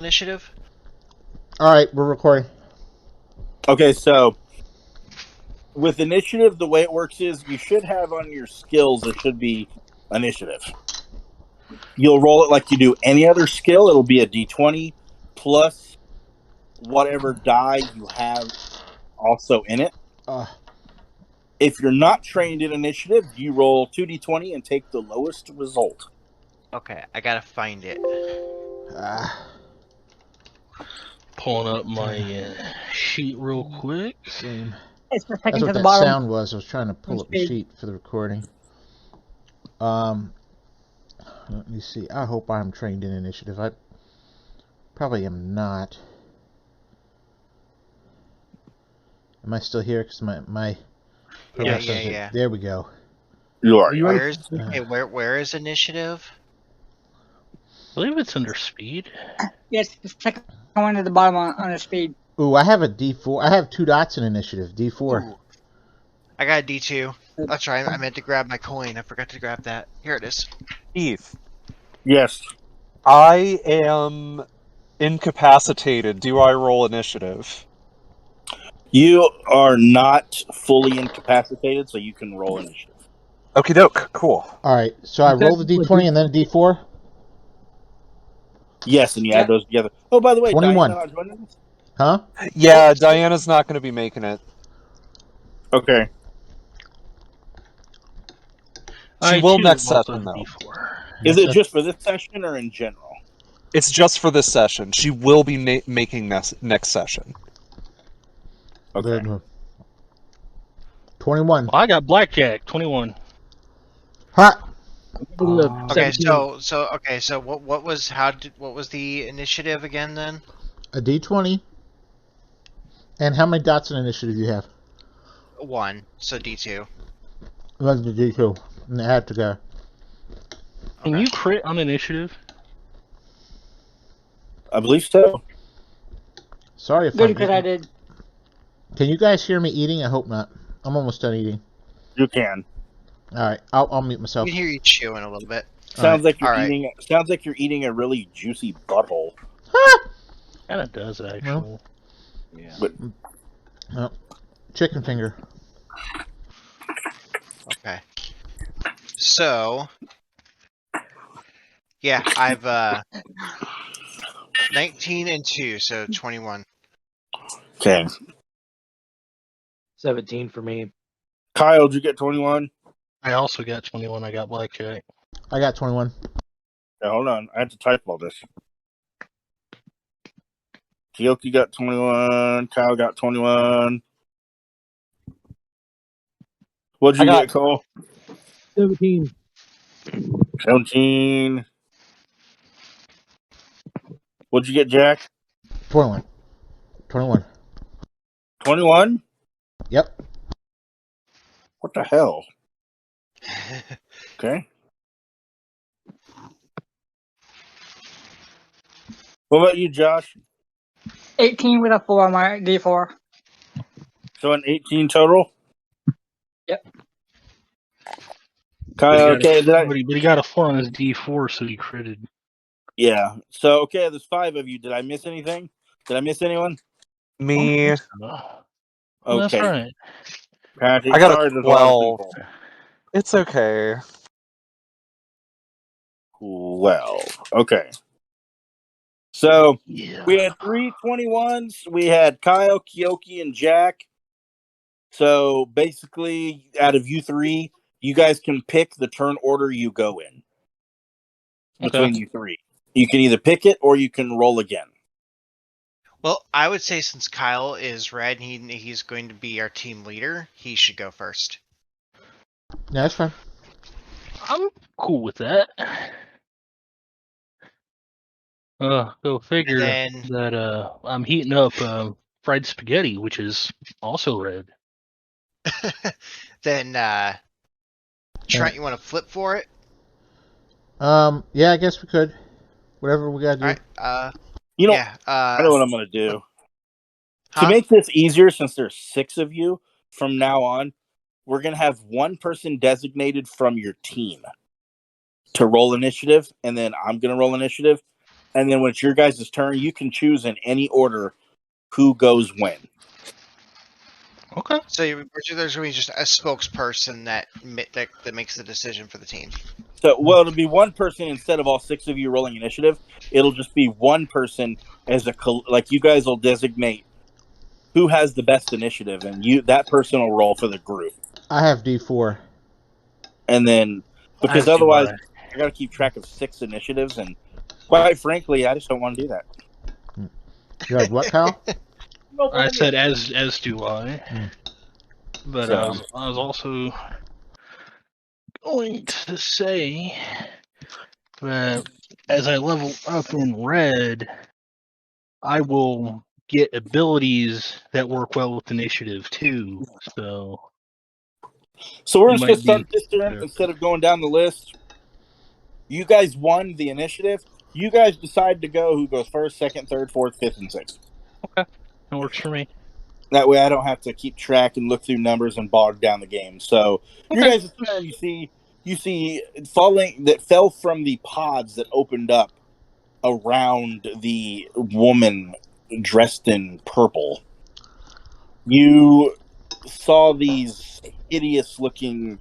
initiative? All right, we're recording. Okay, so with initiative, the way it works is you should have on your skills, there should be initiative. You'll roll it like you do any other skill. It'll be a d20 plus whatever die you have also in it. If you're not trained in initiative, you roll 2d20 and take the lowest result. Okay, I gotta find it. Pulling up my sheet real quick. Same. It's the That's second what to the that bottom. sound was. I was trying to pull up the Speed. sheet for the recording. Let me see. I hope I'm trained in initiative. I probably am not. Am I still here? Because my Yeah. There we go. You are. Where is initiative? I believe it's under speed. Yes, the second one to the bottom on the speed. Ooh, I have a D4. I have 2 dots in initiative. D4. Ooh. I got a D2. That's right, I meant to grab my coin. I forgot to grab that. Here it is. Keith, Yes. I am incapacitated. Do I roll initiative? You are not fully incapacitated, so you can roll initiative. Okie doke. Cool. All right, so I roll the D20 and then a D4. Yes, and you add those together. Oh, by the way, 21. Diana, not joining us? Huh? Yeah, Diana's not going to be making it. Okay. She will next session, though. Is it just for this session or in general? It's just for this session. She will be making next session. Okay. 21. Well, I got blackjack. 21. Ha! Okay, so what was the initiative again then? A D20. And how many dots in initiative do you have? 1, so D2. That's the D2. And I have to go. Can you crit on initiative? I believe so. Sorry if Good, I'm because I did. Can you guys hear me eating? I hope not. I'm almost done eating. You can. All right, I'll mute myself. You can hear you chewing a little bit. Sounds like you're All right. eating. Sounds like you're eating a really juicy butthole. Kind of does, actually. Yeah. But, chicken finger. Okay. So, yeah, I've 19 and 2, so 21. Okay. 17 for me. Kyle, did you get 21? I also got 21. I got blackjack. I got 21. Yeah, hold on. I have to type all this. Kyoki got 21. Kyle got 21. What'd you get, Cole? 17. 17. What'd you get, Jack? 21. 21. 21? Yep. What the hell? Okay. What about you, Josh? 18 with a 4 on my D4. So an 18 total? Yep. Kyle, okay. But he got a 4 on his D4, so he critted. Yeah. So, okay, there's 5 of you. Did I miss anything? Did I miss anyone? Me. Well, Okay. that's right. Patrick, I got sorry, a there's a lot of 12. people. It's okay. 12. Okay. So Yeah. we had 3 21s. We had Kyle, Kyoki, and Jack. So basically, out of you 3, you guys can pick the turn order you go in. Between you 3. You can either pick it or you can roll again. Well, I would say since Kyle is red and he's going to be our team leader, he should go first. Yeah, that's fine. I'm cool with that. Go figure that I'm heating up fried spaghetti, which is also red. Then, Trent, you want to flip for it? Yeah, I guess we could. Whatever we gotta do. All right. I know what I'm going to do. Huh? To make this easier, since there's 6 of you, from now on, we're going to have one person designated from your team to roll initiative, and then I'm going to roll initiative. And then when it's your guys' turn, you can choose in any order who goes when. Okay. So there's going to be just a spokesperson that makes the decision for the team. So, well, it'll be one person instead of all 6 of you rolling initiative. It'll just be one person as like you guys will designate who has the best initiative, and that person will roll for the group. I have D4. And then, because otherwise, I got to keep track of 6 initiatives, and quite frankly, I just don't want to do that. You have what, Kyle? I said as do I. But I was also going to say that as I level up in red, I will get abilities that work well with initiative too. So we're just gonna start this turn instead of going down the list. You guys won the initiative. You guys decide to go who goes first, second, third, fourth, fifth, and sixth. Okay, that works for me. That way, I don't have to keep track and look through numbers and bog down the game. So your guys' turn, you see falling that fell from the pods that opened up around the woman dressed in purple. You saw these hideous-looking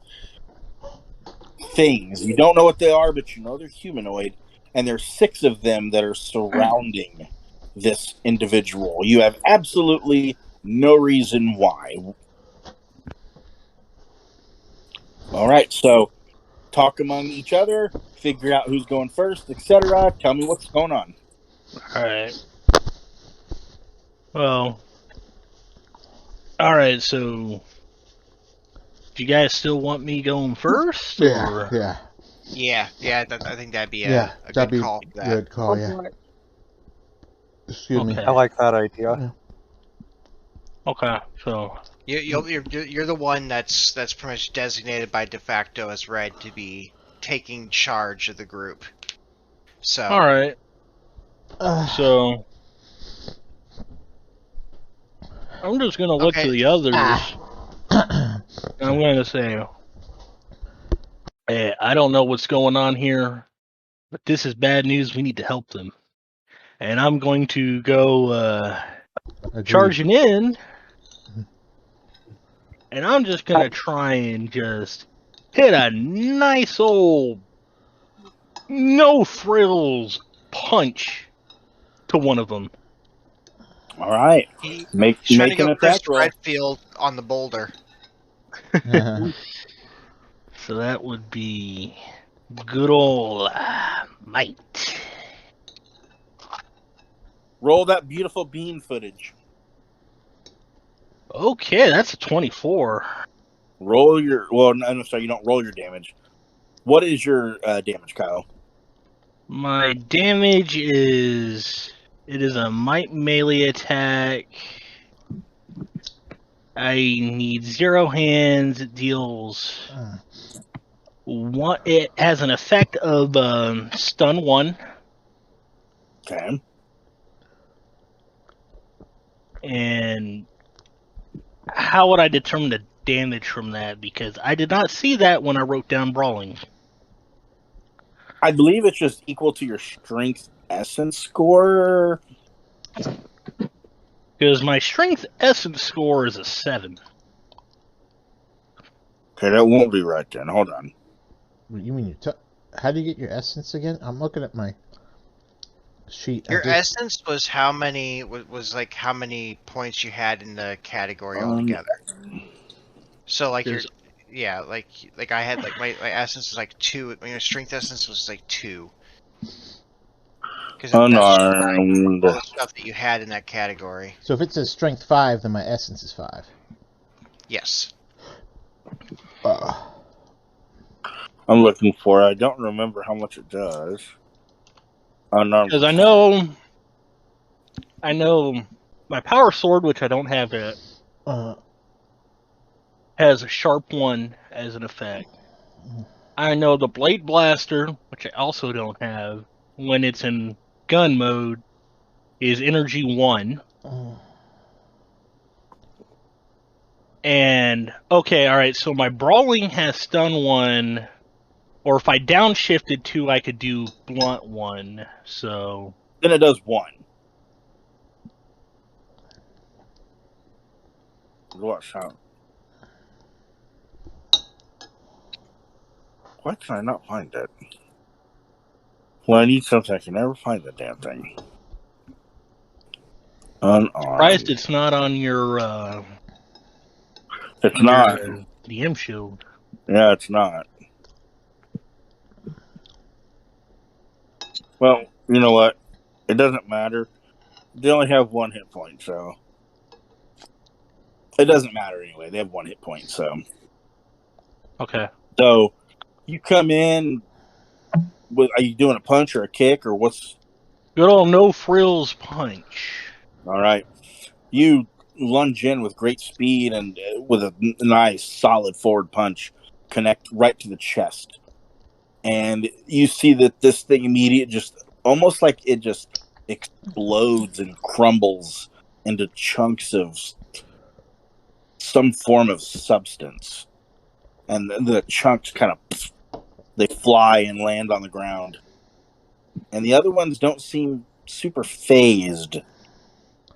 things. You don't know what they are, but you know they're humanoid, and there's 6 of them that are surrounding this individual. You have absolutely no reason why. All right, so talk among each other, figure out who's going first, etc. Tell me what's going on. All right. Well, all right. So, do you guys still want me going first? Or? Yeah. I think that'd be a good call. Good call. Yeah. Excuse me. I like that idea. Yeah. Okay, so you're the one that's pretty much designated by de facto as red to be taking charge of the group. So all right. So I'm just gonna look to the others. And I'm gonna say, hey, I don't know what's going on here, but this is bad news. We need to help them. And I'm going to go charging in. And I'm just going to try and just hit a nice old no frills punch to one of them. All right. Make an attack roll. Redfield on the boulder. So that would be good old might. Roll that beautiful bean footage. Okay, that's a 24. Roll your... Well, I'm sorry, you don't roll your damage. What is your damage, Kyle? My damage is... It is a might melee attack. I need 0 hands. It deals... It has an effect of stun 1. Okay. And how would I determine the damage from that? Because I did not see that when I wrote down brawling. I believe it's just equal to your strength essence score. Because my strength essence score is a 7. Okay, that won't be right then. Hold on. You mean how do you get your essence again? I'm looking at my sheet. Your essence was how many how many points you had in the category altogether. So like I had my essence was 2. My strength essence was 2. Because unarmed. All the stuff that you had in that category. So if it says strength 5, then my essence is 5. Yes. I'm looking for it. I don't remember how much it does. Unarmed. Because I know my power sword, which I don't have yet, has a sharp 1 as an effect. I know the blade blaster, which I also don't have, when it's in gun mode, is energy 1. And okay, all right. So my brawling has stun 1, Or if I downshifted 2, I could do blunt 1. So Then it does 1. What sound? Why can I not find it? Well, I need something. I can never find the damn thing. surprised Unarmed. it's not on your It's not. DM shield. Yeah, it's not. Well, you know what? It doesn't matter. They only have 1 hit point, so it doesn't matter anyway. They have 1 hit point, so. Okay. So you come in. Are you doing a punch or a kick or what's? Good old no frills punch. All right. You lunge in with great speed and with a nice solid forward punch, connect right to the chest. And you see that this thing immediately just almost like it just explodes and crumbles into chunks of some form of substance. And the chunks kind of, they fly and land on the ground. And the other ones don't seem super phased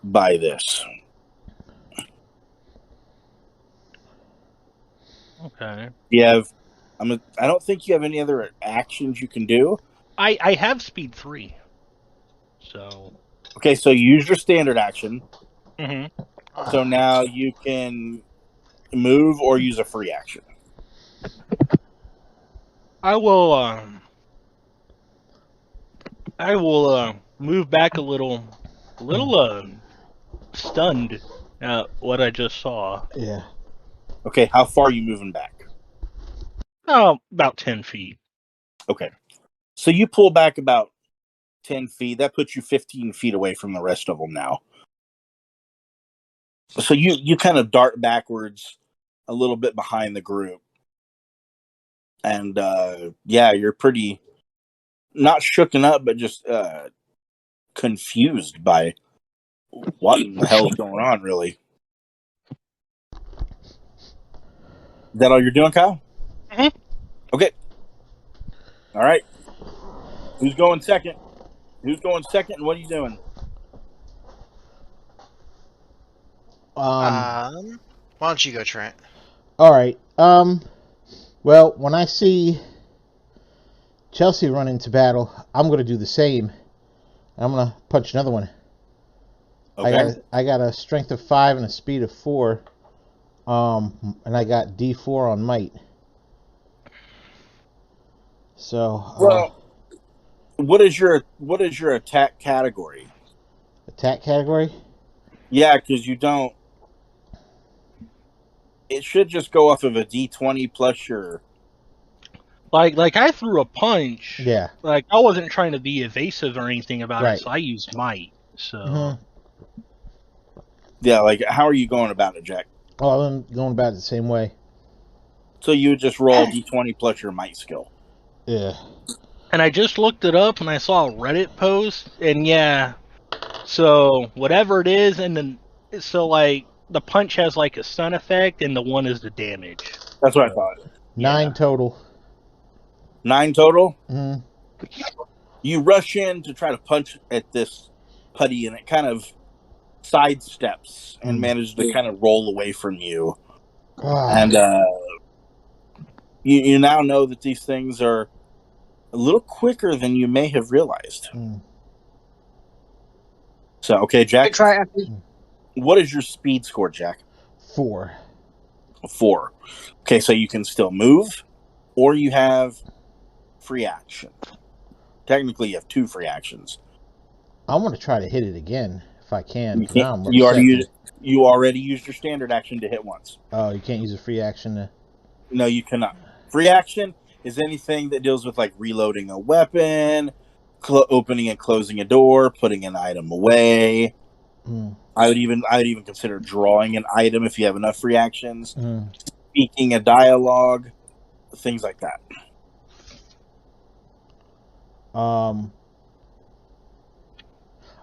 by this. Okay. You have, I don't think you have any other actions you can do. I have speed 3. So. Okay, so you use your standard action. Mm-hmm. So now you can move or use a free action. I will move back a little stunned at what I just saw. Yeah. Okay, how far are you moving back? Oh, about 10 feet. Okay. So you pull back about 10 feet. That puts you 15 feet away from the rest of them now. So you kind of dart backwards a little bit behind the group. And yeah, you're pretty not shooken up, but just confused by what the hell's going on, really. Is that all you're doing, Kyle? Mm-hmm. Okay. All right. Who's going second? Who's going second, and what are you doing? Why don't you go, Trent? All right. Well, when I see Chelsea run into battle, I'm gonna do the same. I'm gonna punch another one. Okay. I got a strength of 5 and a speed of 4. And I got D4 on might. So. Well, what is your attack category? Attack category? Yeah, because you don't. It should just go off of a D20 plus your. Like I threw a punch. Yeah. Like I wasn't trying to be evasive or anything about Right. it, so I used might. So. Mm-hmm. Yeah, like how are you going about it, Jack? Oh, I'm going about it the same way. So you would just roll D20 plus your might skill. Yeah. And I just looked it up and I saw a Reddit post, and yeah, so whatever it is, and then so like the punch has like a stun effect, and the 1 is the damage. That's what I thought. 9 total. 9 total. Mm-hmm. You rush in to try to punch at this putty, and it kind of sidesteps and manages to kind of roll away from you. And you now know that these things are a little quicker than you may have realized. So, okay, Jack. What is your speed score, Jack? 4. 4. Okay, so you can still move, or you have free action. Technically, you have 2 free actions. I'm going to try to hit it again if I can. You already used your standard action to hit once. Oh, you can't use a free action to... No, you cannot. Free action is anything that deals with like reloading a weapon, opening and closing a door, putting an item away. I would even consider drawing an item if you have enough free actions. Speaking a dialogue, things like that. I'm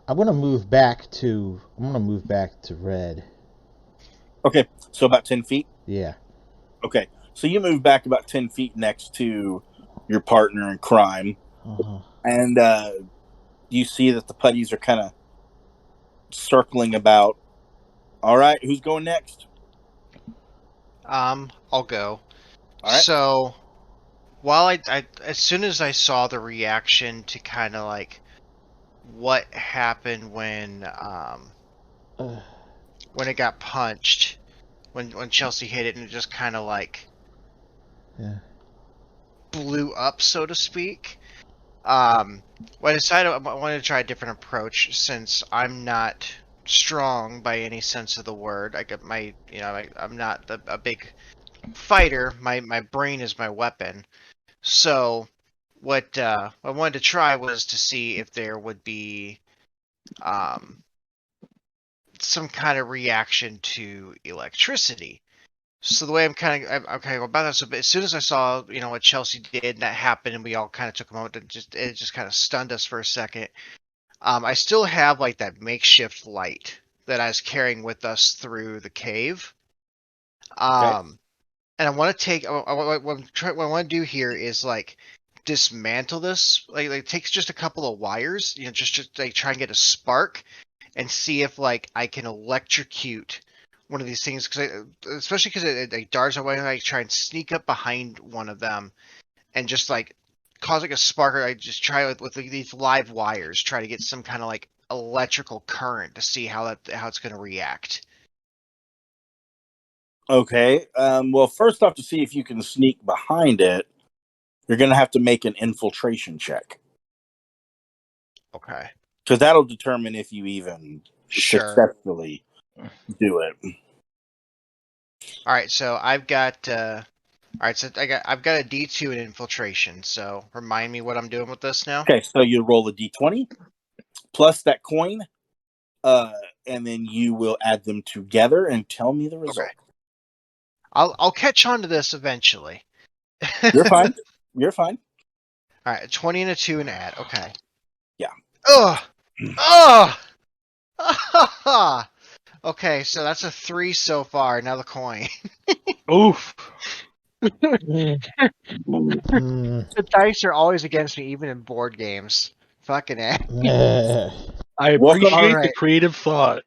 gonna move back to red. Okay, so about 10 feet. Yeah. Okay, so you move back about 10 feet next to your partner in crime, and you see that the putties are kind of circling about. All right, who's going next? I'll go. All right. So, while I as soon as I saw the reaction to kind of like what happened when it got punched, when Chelsea hit it and it just kind of like blew up, so to speak. Well, I decided I wanted to try a different approach since I'm not strong by any sense of the word. I got my, I'm not a big fighter. My brain is my weapon. So, what I wanted to try was to see if there would be some kind of reaction to electricity. So the way I'm kind of about that. So as soon as I saw what Chelsea did and that happened, and we all kind of took a moment, and it just kind of stunned us for a second. I still have like that makeshift light that I was carrying with us through the cave. And I want to take what I want to do here is like dismantle this. Like it takes just a couple of wires, just like try and get a spark and see if like I can electrocute one of these things, especially because it darts away, and I try and sneak up behind one of them and just like cause like a spark, or I just try with these live wires, try to get some kind of like electrical current to see how it's going to react. Okay. Well, first off, to see if you can sneak behind it, you're going to have to make an infiltration check. Okay. Because that'll determine if you even successfully do it. All right, so I've got I've got a D2 in infiltration. So remind me what I'm doing with this now. Okay, so you roll a D20 plus that coin, and then you will add them together and tell me the result. Okay. I'll catch on to this eventually. You're fine. You're fine. All right, 20 and a 2 and add. Okay. Yeah. Ugh. Ugh. Okay, so that's a 3 so far. Now the coin. Oof. Mm. The dice are always against me, even in board games. Fucking A. I Welcome- appreciate Alright. the creative thought.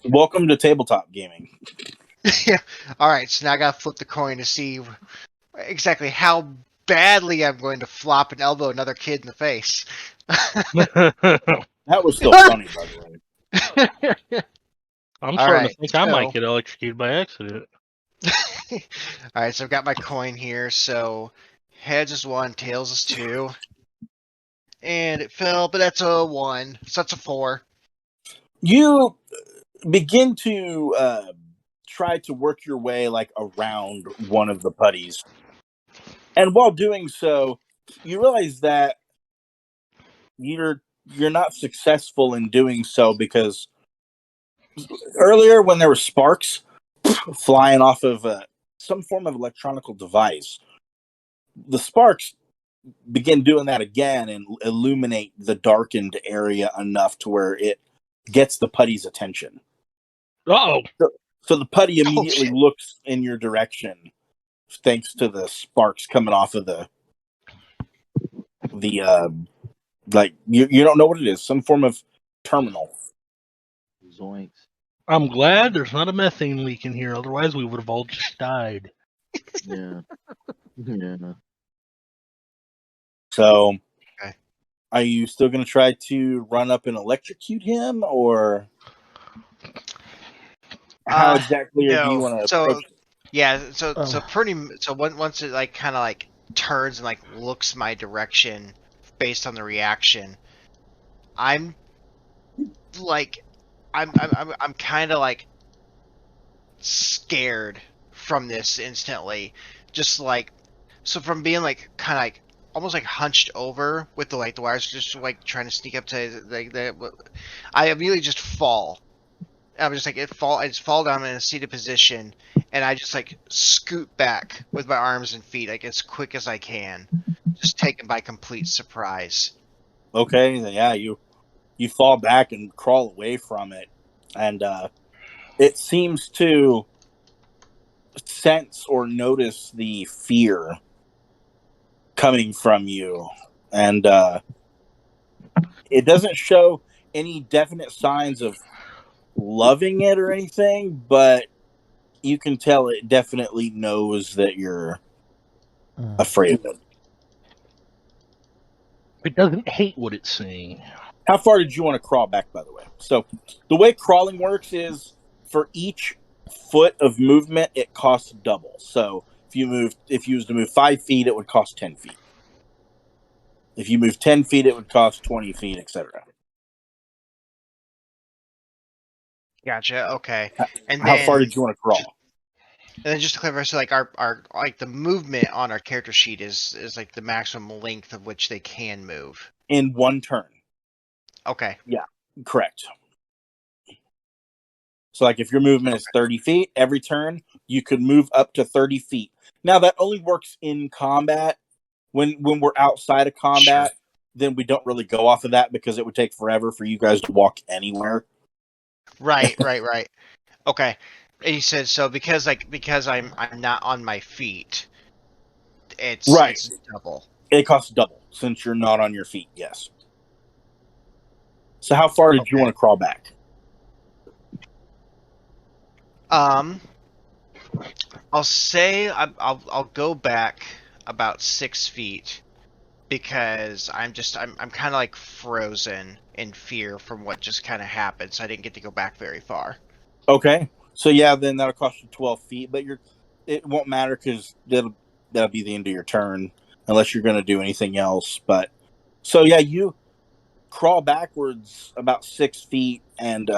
Welcome to tabletop gaming. Yeah. Alright, so now I gotta flip the coin to see exactly how badly I'm going to flop and elbow another kid in the face. That was still funny, by the way. I'm starting Alright, to think I might so- get electrocuted by accident. Alright, so I've got my coin here, so heads is 1, tails is 2. And it fell, but that's a 1, so that's a 4. You begin to try to work your way like around one of the putties, and while doing so, you realize that you're not successful in doing so, because earlier when there were sparks flying off of some form of electronical device, the sparks begin doing that again and illuminate the darkened area enough to where it gets the putty's attention. Oh, So the putty immediately looks in your direction, thanks to the sparks coming off of the like you don't know what it is, some form of terminal. Zoinks. I'm glad there's not a methane leak in here. Otherwise, we would have all just died. Yeah. Yeah. So, Okay. are you still going to try to run up and electrocute him, or how exactly do you want to approach it? Yeah, so once it like kind of like turns and like looks my direction based on the reaction, I'm like I'm kind of like scared from this instantly. Just like, so from being like kind of like almost like hunched over with the wires, just like trying to sneak up to like I immediately just fall. I'm just like I just fall down in a seated position, and I just like scoot back with my arms and feet like as quick as I can, just taken by complete surprise. Okay, then yeah, you fall back and crawl away from it, and it seems to sense or notice the fear coming from you, and it doesn't show any definite signs of loving it or anything, but you can tell it definitely knows that you're afraid of it. It doesn't hate what it's saying. How far did you want to crawl back, by the way? So the way crawling works is for each foot of movement, it costs double. So if you was to move 5 feet, it would cost 10 feet. If you move 10 feet, it would cost 20 feet, etc. Gotcha. Okay. And How then, far did you want to crawl? and then just to clarify, so like our like the movement on our character sheet is like the maximum length of which they can move. In one turn. Okay. Yeah, correct. So like if your movement is 30 feet, every turn you could move up to 30 feet. Now that only works in combat. When we're outside of combat, then we don't really go off of that because it would take forever for you guys to walk anywhere. Right. Okay. And you said so because I'm not on my feet. It's Right. It's double. It costs double since you're not on your feet. Yes. So how far did you want to crawl back? I'll say I'll go back about 6 feet because I'm kind of like frozen in fear from what just kind of happened, so I didn't get to go back very far. Okay. So yeah, then that'll cost you 12 feet, but it won't matter because that'll be the end of your turn unless you're going to do anything else. But so yeah, you crawl backwards about 6 feet, and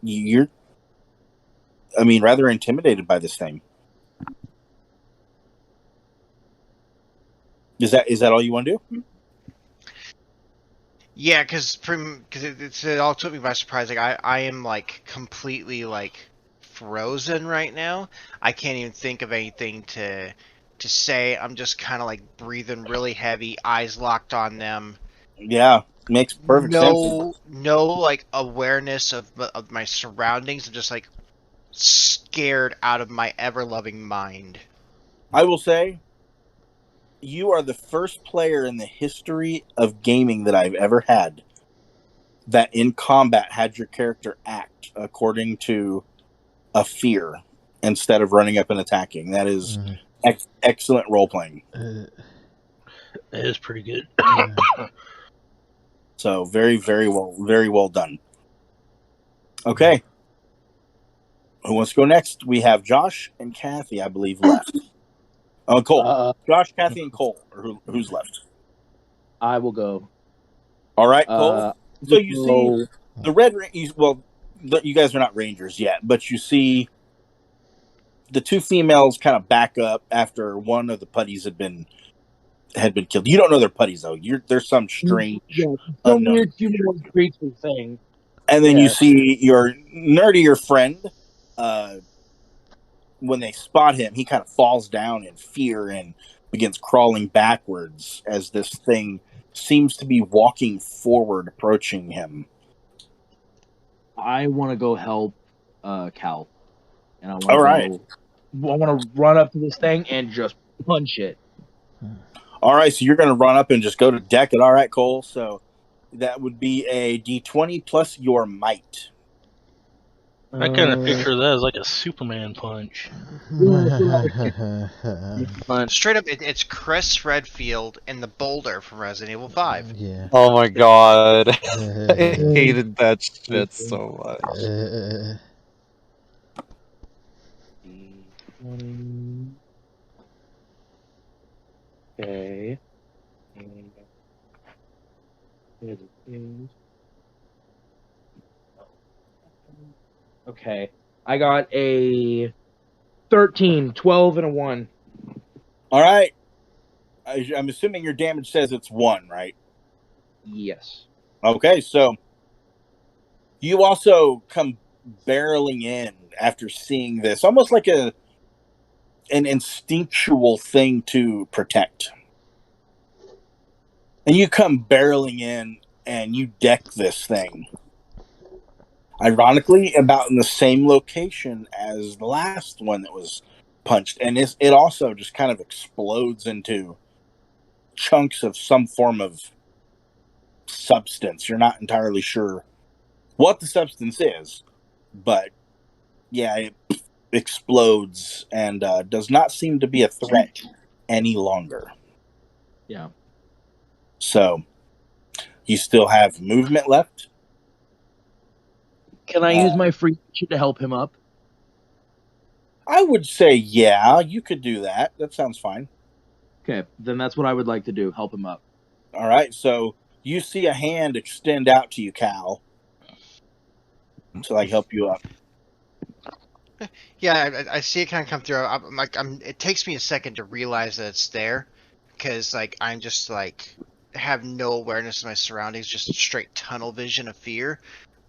you're, rather intimidated by this thing. Is that all you want to do? Yeah, because it all took me by surprise. Like I am like completely like frozen right now. I can't even think of anything to say. I'm just kind of like breathing really heavy, eyes locked on them. Yeah, makes perfect sense. No like awareness of my surroundings. I'm just like scared out of my ever loving mind. I will say, you are the first player in the history of gaming that I've ever had that in combat had your character act according to a fear instead of running up and attacking. That is excellent role playing. That is pretty good. So very, very well done. Okay. Who wants to go next? We have Josh and Kathy, I believe, left. Oh, Cole. Josh, Kathy, and Cole. Or who's left? I will go. All right, Cole. So you see the red. You guys are not rangers yet, but you see the two females kind of back up after one of the putties had been killed. You don't know they're putties though. There's some strange, some weird humanoid creature thing. And then you see your nerdier friend. When they spot him, he kind of falls down in fear and begins crawling backwards as this thing seems to be walking forward, approaching him. I want to go help Cal. And I want to run up to this thing and just punch it. All right, so you're going to run up and just go to deck it. All right, Cole. So that would be a D20 plus your might. I kind of picture that as like a Superman punch. Straight up, it's Chris Redfield and the Boulder from Resident Evil 5. Yeah. Oh my god. I hated that shit so much. Okay. Okay. I got a 13, 12, and a 1. All right. I'm assuming your damage says it's 1, right? Yes. Okay, so you also come barreling in after seeing this, almost like an instinctual thing to protect. And you come barreling in and you deck this thing. Ironically, about in the same location as the last one that was punched, and it also just kind of explodes into chunks of some form of substance. You're not entirely sure what the substance is, but yeah, it explodes and does not seem to be a threat any longer. Yeah. So you still have movement left. Can I use my free action to help him up? I would say, yeah, you could do that. That sounds fine. Okay, then that's what I would like to do. Help him up. All right, so you see a hand extend out to you, Cal, to like help you up. Yeah, I see it kind of come through. It takes me a second to realize that it's there, because like I'm just like have no awareness of my surroundings, just straight tunnel vision of fear.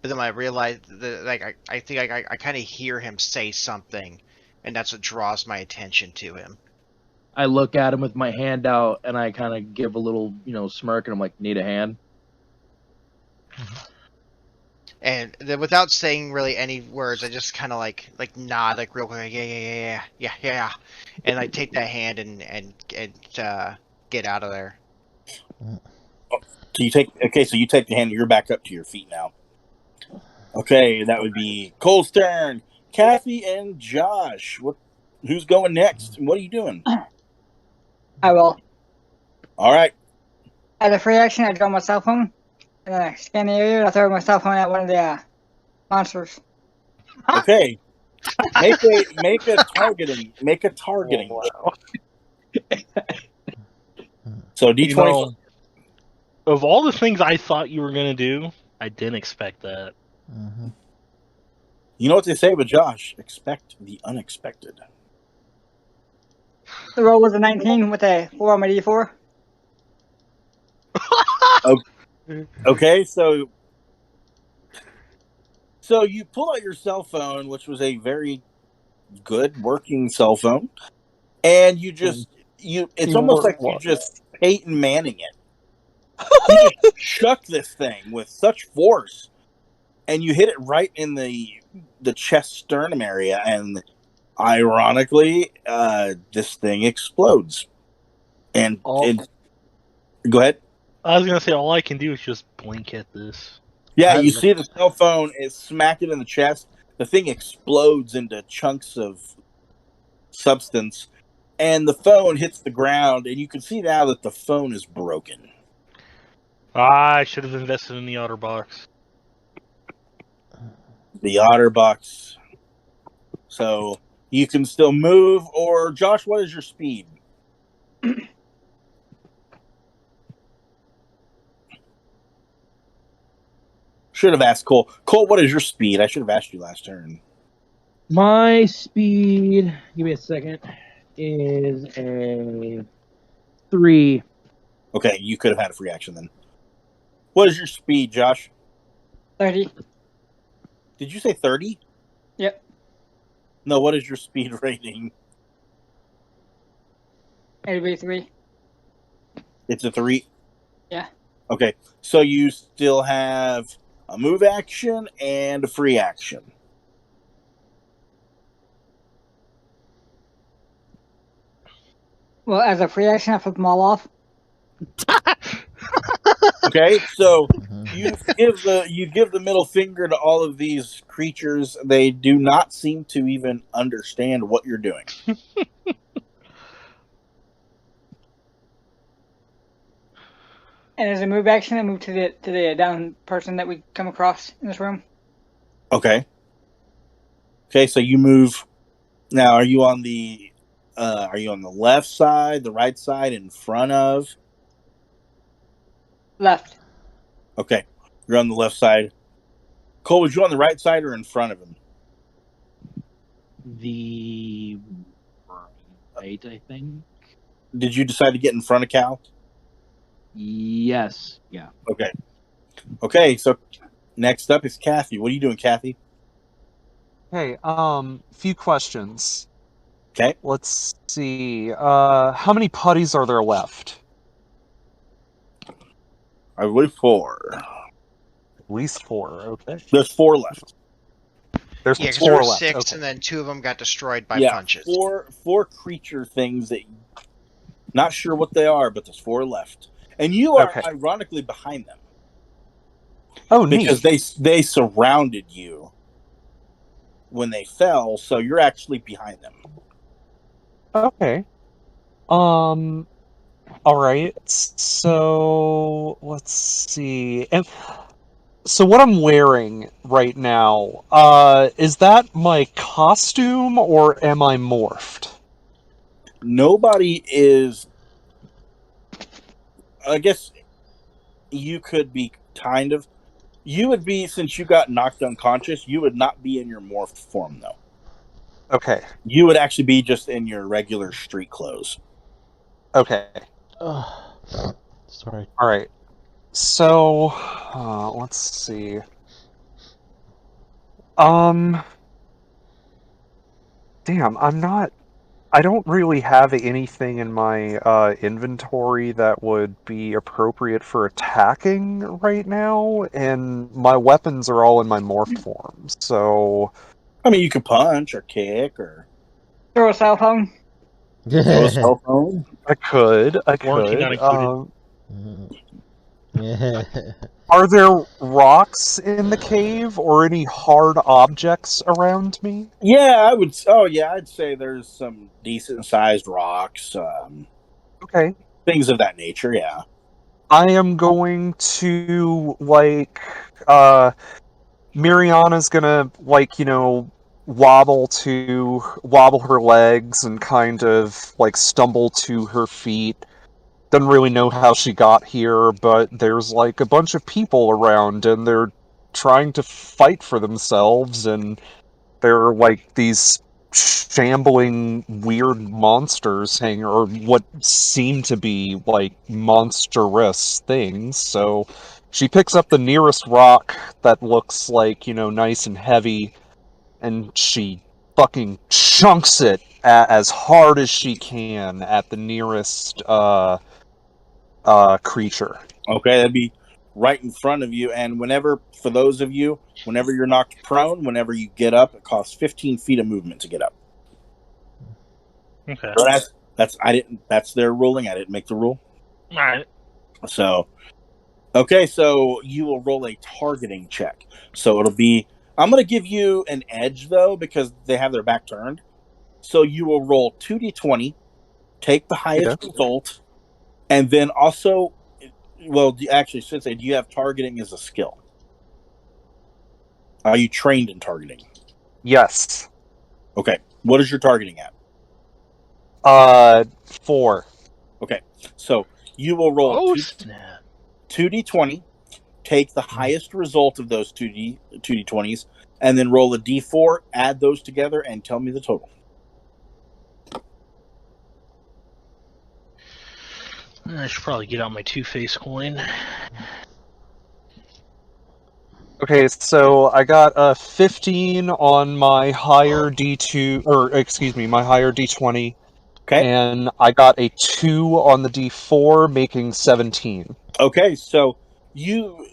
But then when I realize that, like I think I kind of hear him say something, and that's what draws my attention to him. I look at him with my hand out, and I kind of give a little, smirk, and I'm like, "Need a hand?" And then without saying really any words, I just kind of like nod like real quick, yeah, and I take that hand and get out of there. So you take the hand. You're back up to your feet now. Okay, that would be Cole's turn. Kathy and Josh. Who's going next? And what are you doing? I will. All right. As a free action, I draw my cell phone, and then I scan the area, and I throw my cell phone at one of the monsters. Okay. Make a targeting. Make a targeting. Wow. So D20. Of all the things I thought you were gonna do, I didn't expect that. Mm-hmm. You know what they say with Josh? Expect the unexpected. The roll was a 19 with a 4 on my D4. Okay, so you pull out your cell phone, which was a very good working cell phone, and it's almost like you just Peyton Manning it. You just chuck this thing with such force, and you hit it right in the chest sternum area, and ironically, this thing explodes. And go ahead. I was gonna say all I can do is just blink at this. Yeah, you see the cell phone is smack it in the chest. The thing explodes into chunks of substance, and the phone hits the ground, and you can see now that the phone is broken. I should have invested in the OtterBox. The OtterBox. So you can still move, or Josh, what is your speed? Should have asked Cole. Cole, what is your speed? I should have asked you last turn. My speed, give me a second, is a 3. Okay, you could have had a free action then. What is your speed, Josh? 30. Did you say 30? Yep. No, what is your speed rating? It'll be 3. It's a 3? Yeah. Okay, so you still have a move action and a free action. Well, as a free action, I flip them all off. Okay, so you give the middle finger to all of these creatures. They do not seem to even understand what you're doing. And as a move action, I move to the down person that we come across in this room. Okay. Okay, so you move. Now, are you on the left side, the right side, in front of? Left. Okay, you're on the left side. Cole, was you on the right side or in front of him? The right, I think. Did you decide to get in front of Cal? Yes. Yeah. Okay. Okay, so next up is Kathy. What are you doing, Kathy? Hey, few questions. Okay. Let's see. How many putties are there left? I believe 4. At least 4, okay. There's 4 left. There's Yeah, because 4 there were left. 6, Okay. and then 2 of them got destroyed by punches. Four creature things that not sure what they are, but there's 4 left, and you are ironically behind them. Oh, because neat. they surrounded you when they fell, so you're actually behind them. Okay. All right. So let's see. So what I'm wearing right now, is that my costume or am I morphed? Nobody is. I guess you could be kind of. You would be, since you got knocked unconscious, you would not be in your morphed form, though. Okay. You would actually be just in your regular street clothes. Okay. Sorry. All right. So, let's see. Damn, I don't really have anything in my inventory that would be appropriate for attacking right now, and my weapons are all in my morph form. So, I mean, you could punch or kick or throw a cell phone. throw a cell phone. I could. Warranty not included. Are there rocks in the cave or any hard objects around me? Yeah, I would. Oh, yeah, I'd say there's some decent sized rocks, Okay. things of that nature. Yeah. I am going to Miriana's gonna wobble her legs and kind of stumble to her feet. Doesn't really know how she got here, but there's a bunch of people around and they're trying to fight for themselves, and they're these shambling weird monsters or what seem to be monstrous things. So she picks up the nearest rock that looks nice and heavy, and she fucking chunks it as hard as she can at the nearest creature. Okay, that'd be right in front of you. And for those of you, whenever you're knocked prone, whenever you get up, it costs 15 feet of movement to get up. Okay. So that's their ruling. I didn't make the rule. All right. So, okay, so you will roll a targeting check. So it'll be. I'm going to give you an edge though because they have their back turned. So you will roll 2d20, take the highest result, and then also. Well, actually, since do you have targeting as a skill? Are you trained in targeting? Yes. Okay. What is your targeting at? 4. Okay. So you will roll 2d20, take the highest result of those 2d20s, and then roll a d4, add those together, and tell me the total. I should probably get out my two-face coin. Okay, so I got a 15 on my higher D2, or excuse me, my higher D20. Okay. And I got a 2 on the D4, making 17. Okay, so you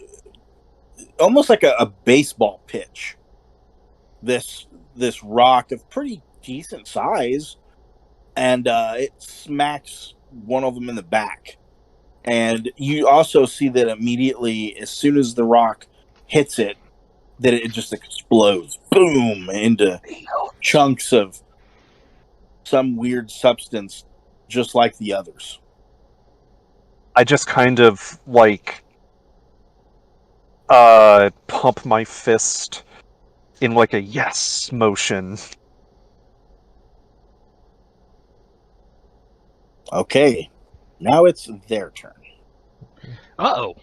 almost like a baseball pitch. This rock of pretty decent size, and it smacks one of them in the back. And you also see that immediately, as soon as the rock hits it, that it just explodes, boom, into chunks of some weird substance, just like the others. I just kind of pump my fist in a yes motion. Okay, now it's their turn. Uh-oh.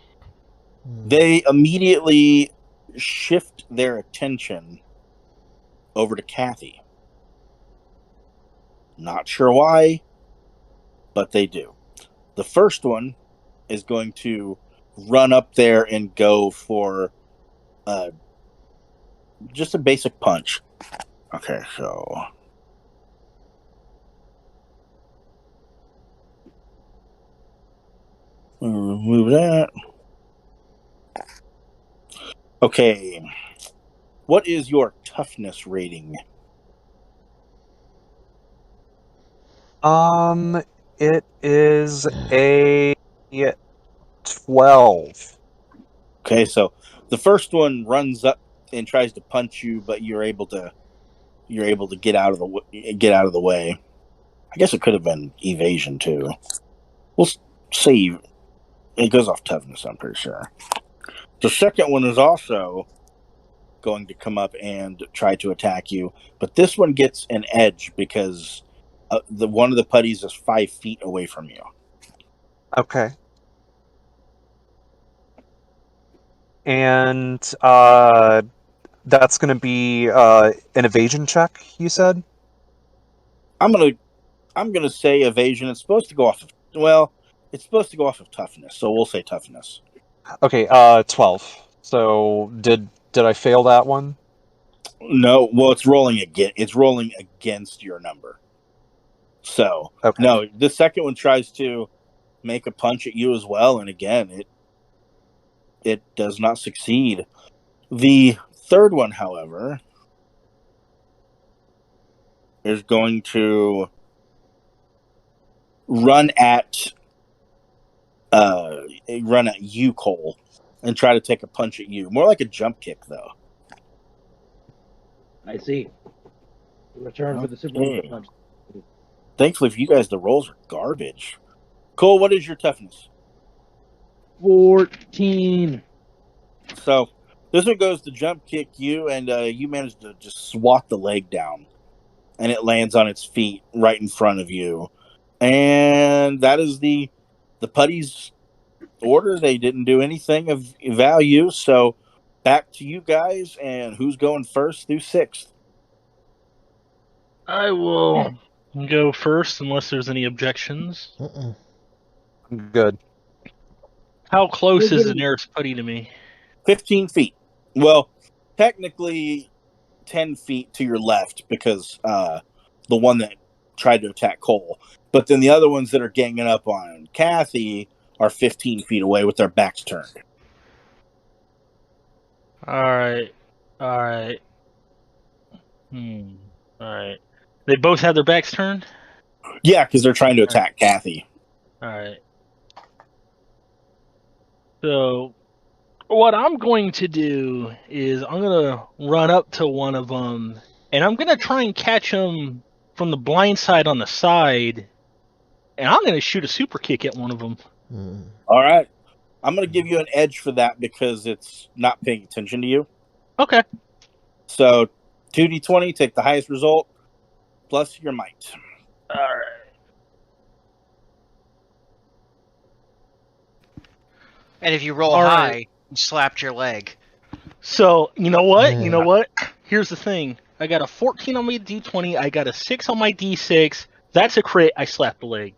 They immediately shift their attention over to Kathy. Not sure why, but they do. The first one is going to run up there and go for just a basic punch. Okay, so remove that. Okay. What is your toughness rating? It is a 12. Okay, so the first one runs up and tries to punch you, but you're able to get out of the way. I guess it could have been evasion too. We'll say it goes off toughness, I'm pretty sure. The second one is also going to come up and try to attack you, but this one gets an edge because the one of the putties is 5 feet away from you. Okay. And that's going to be an evasion check, you said? I'm gonna say evasion. It's supposed to go off of toughness, so we'll say toughness. Okay, 12. So did I fail that one? No, well, it's rolling again. It's rolling against your number. So Okay. no, the second one tries to make a punch at you as well, and again, it does not succeed. The third one, however, is going to run at you, Cole, and try to take a punch at you. More like a jump kick, though. I see. Return for the super punch. Thankfully for you guys, the rolls are garbage. Cole, what is your toughness? 14. So this one goes to jump kick you, and you manage to just swat the leg down, and it lands on its feet right in front of you. And that is the putty's order. They didn't do anything of value, so back to you guys. And who's going first through sixth? I will go first, unless there's any objections. Good. How close is the nearest putty to me? 15 feet. Well, technically 10 feet to your left because the one that tried to attack Cole. But then the other ones that are ganging up on Kathy are 15 feet away with their backs turned. Alright. Alright. Alright. They both have their backs turned? Yeah, because they're trying to attack Kathy. Alright. So, what I'm going to do is I'm going to run up to one of them, and I'm going to try and catch him from the blind side on the side, and I'm going to shoot a super kick at one of them. All right. I'm going to give you an edge for that because it's not paying attention to you. Okay. So 2d20, take the highest result, plus your might. All right. And if you roll high, you slapped your leg. So, you know what? You know what? Here's the thing. I got a 14 on my d20. I got a 6 on my d6. That's a crit. I slapped the leg.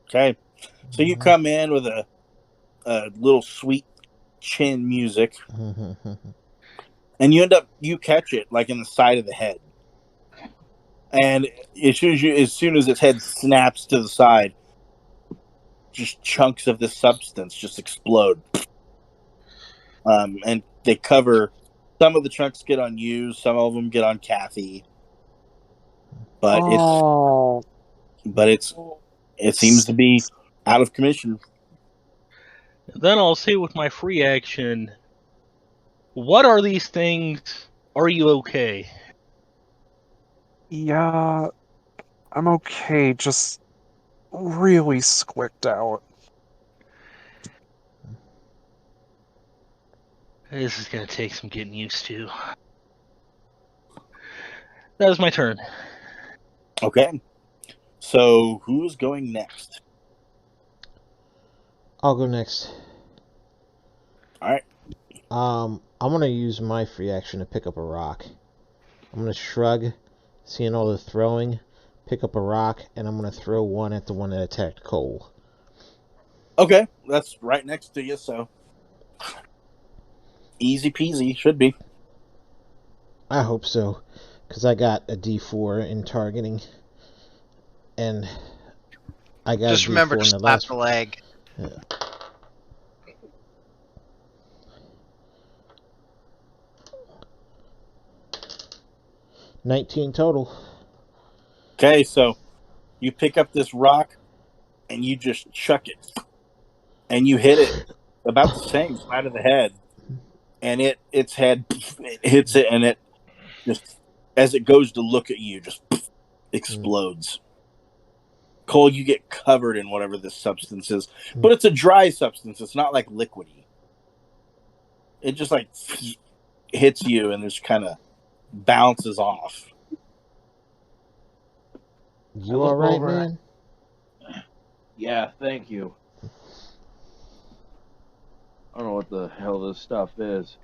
Okay. So you come in with a little sweet chin music. And you catch it like in the side of the head. And as soon as its head snaps to the side, just chunks of this substance just explode. And they cover, some of the chunks get on you, some of them get on Kathy. But it seems to be out of commission. Then I'll say with my free action, what are these things? Are you okay? Yeah, I'm okay, just really squicked out. This is going to take some getting used to. That was my turn. Okay. So who's going next? I'll go next. All right. I'm gonna use my free action to pick up a rock. I'm gonna shrug, seeing all the throwing, pick up a rock, and I'm gonna throw one at the one that attacked Cole. Okay, that's right next to you, so easy peasy, should be. I hope so, because I got a D4 in targeting, and I got just a D4 remember to in the slap last the leg. Yeah. 19 total. Okay, so you pick up this rock and you just chuck it, and you hit it about the same side of the head, and its head hits it, and it just, as it goes to look at you, just explodes. Cole, you get covered in whatever this substance is, but it's a dry substance. It's not like liquidy. It just like hits you and just kind of bounces off. You all right, man? Yeah, thank you. I don't know what the hell this stuff is.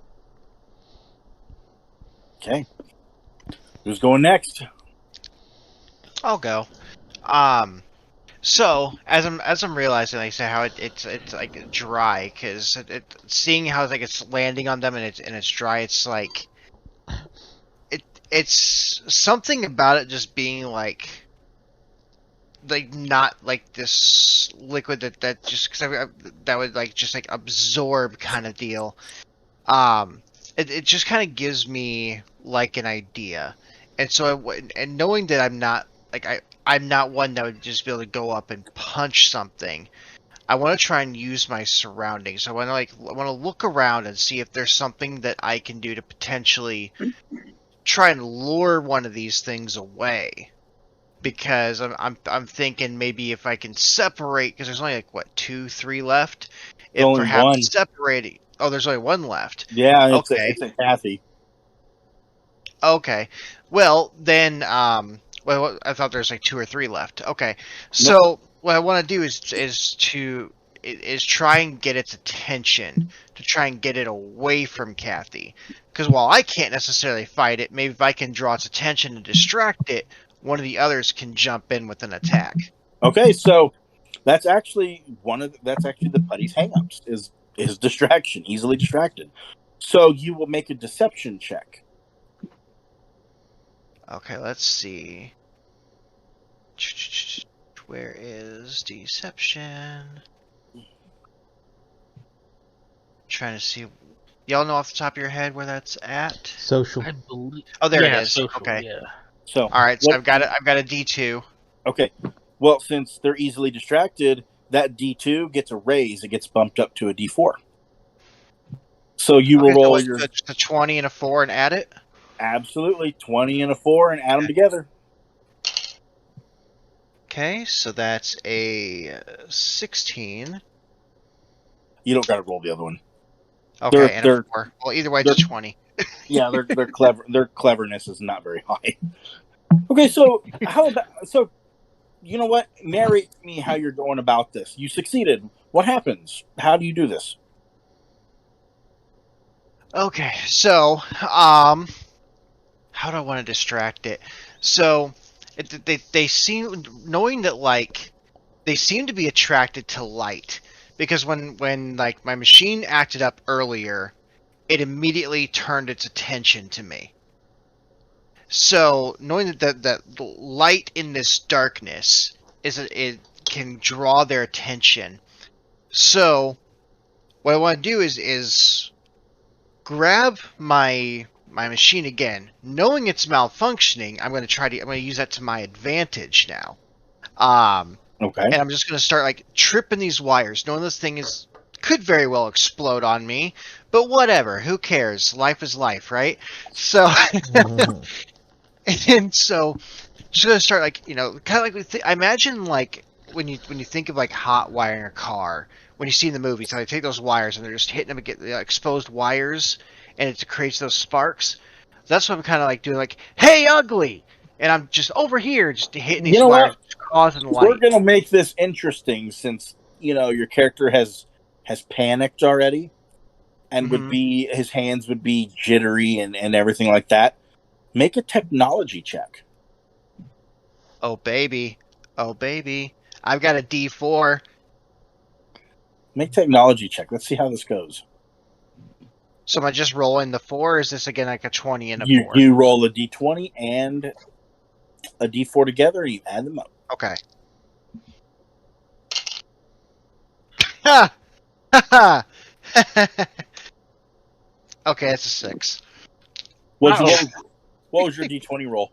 Okay. Who's going next? I'll go. So as I'm realizing, like I said, how it's like dry, because seeing how like it's landing on them and it's dry, it's like it's something about it just being like not like this liquid that just cause that would like just like absorb kind of deal. It just kind of gives me like an idea, and so and knowing that I'm not like I'm not one that would just be able to go up and punch something. I want to try and use my surroundings. I want to look around and see if there's something that I can do to potentially try and lure one of these things away. Because I'm thinking maybe if I can separate, because there's only like what 2, 3 left. There's only perhaps one. separating. Oh, there's only one left. Yeah, okay. It's a Kathy. Okay. Well, then, well, I thought there's like 2 or 3 left. Okay. So what I want to do is try and get its attention, to try and get it away from Kathy. Because while I can't necessarily fight it, maybe if I can draw its attention and distract it, one of the others can jump in with an attack. Okay, so that's actually the putty's hangups is distraction, easily distracted. So you will make a deception check. Okay, let's see. Where is deception? Trying to see. Y'all know off the top of your head where that's at? Social. I believe. Oh, there it is. Social, okay. Yeah. So all right. So I've got a D2. Okay. Well, since they're easily distracted, that D2 gets a raise. It gets bumped up to a D4. So you will roll your a 20 and a 4 and add it. Absolutely, 20 and a 4 and add them together. Okay, so that's a 16. You don't got to roll the other one. Okay, and a 4. Well, either way, it's a 20. Yeah, they're clever. Their cleverness is not very high. Okay, so you know what? Narrate to me how you're going about this. You succeeded. What happens? How do you do this? Okay, so how do I want to distract it? So they seem, knowing that like they seem to be attracted to light, because when like my machine acted up earlier, it immediately turned its attention to me. So knowing that the light in this darkness it can draw their attention. So what I want to do is grab my machine again, knowing it's malfunctioning. I'm going to use that to my advantage now. Okay. And I'm just going to start like tripping these wires, knowing this thing could very well explode on me, but whatever, who cares? Life is life, right? So, and so just going to start like, kind of like, I imagine like when you think of like hot wiring a car, when you see in the movies, how they take those wires and they're just hitting them, get the exposed wires, and it creates those sparks. That's what I'm kind of like doing, like, hey, ugly! And I'm just over here, just hitting these wires, causing light. We're gonna make this interesting, since your character has panicked already, and his hands would be jittery and everything like that. Make a technology check. Oh baby, I've got a D4. Make technology check. Let's see how this goes. So am I just rolling the 4, or is this again like a 20 and a 4? You roll a D20 and a D4 together, and you add them up. Okay. Ha! Ha! Okay, that's a 6. What'd you roll? What was your D20 roll?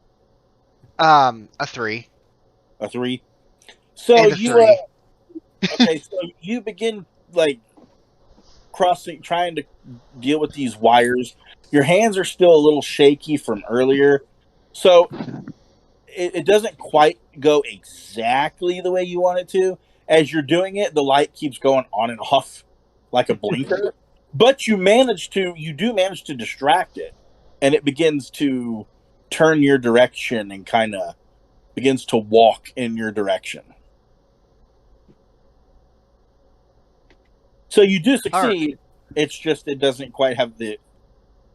A 3. A 3. So And a you 3. okay, so you begin trying to deal with these wires. Your hands are still a little shaky from earlier, so it doesn't quite go exactly the way you want it to. As you're doing it, the light keeps going on and off like a blinker, but you do manage to distract it, and it begins to turn your direction and kind of begins to walk in your direction. So you do succeed. Right. It's just it doesn't quite have the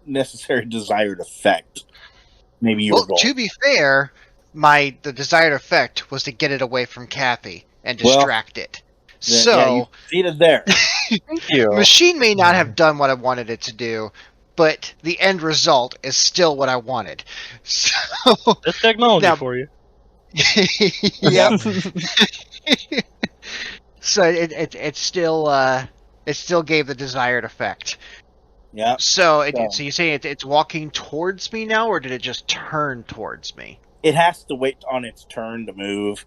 necessary desired effect. Maybe you were going. To be fair, the desired effect was to get it away from Kathy and distract it. So yeah, you succeeded there. Thank you. Machine may not have done what I wanted it to do, but the end result is still what I wanted. So that's technology for you. Yep. So it still gave the desired effect. Yeah. So you say it's walking towards me now, or did it just turn towards me? It has to wait on its turn to move.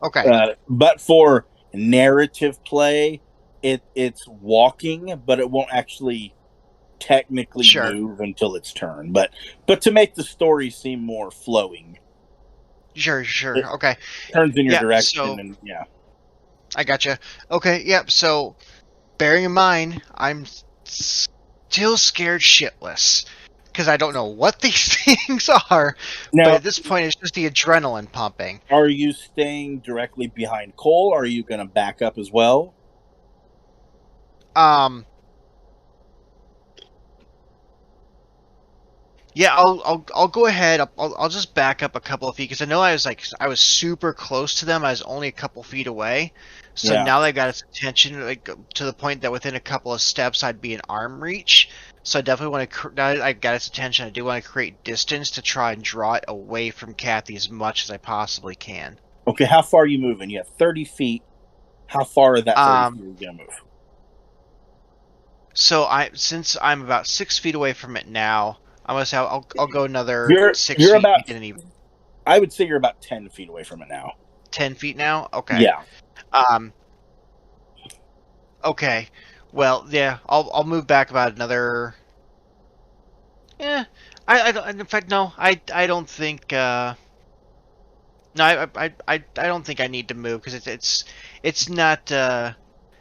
Okay. But for narrative play, it's walking, but it won't actually technically move until its turn. But to make the story seem more flowing. Sure. Okay. Turns in your direction, and yeah. I gotcha. Okay. Yep. So, bearing in mind, I'm still scared shitless because I don't know what these things are. Now, but at this point, it's just the adrenaline pumping. Are you staying directly behind Cole, or are you going to back up as well? Yeah, I'll go ahead. I'll just back up a couple of feet because I know I was super close to them. I was only a couple feet away, so now they got its attention to the point that within a couple of steps I'd be in arm reach. So I definitely want to. Now that I got its attention, I do want to create distance to try and draw it away from Kathy as much as I possibly can. Okay, how far are you moving? You have 30 feet. How far of that 30 feet are you gonna move? So since I'm about 6 feet away from it now. I'm gonna say I'll go another 6 feet. About, I would say you're about 10 feet away from it now. 10 feet now? Okay. Yeah. Okay. Well, yeah. I'll move back about another. Yeah. I don't. In fact, no. I don't think. No. I don't think I need to move because it's not. I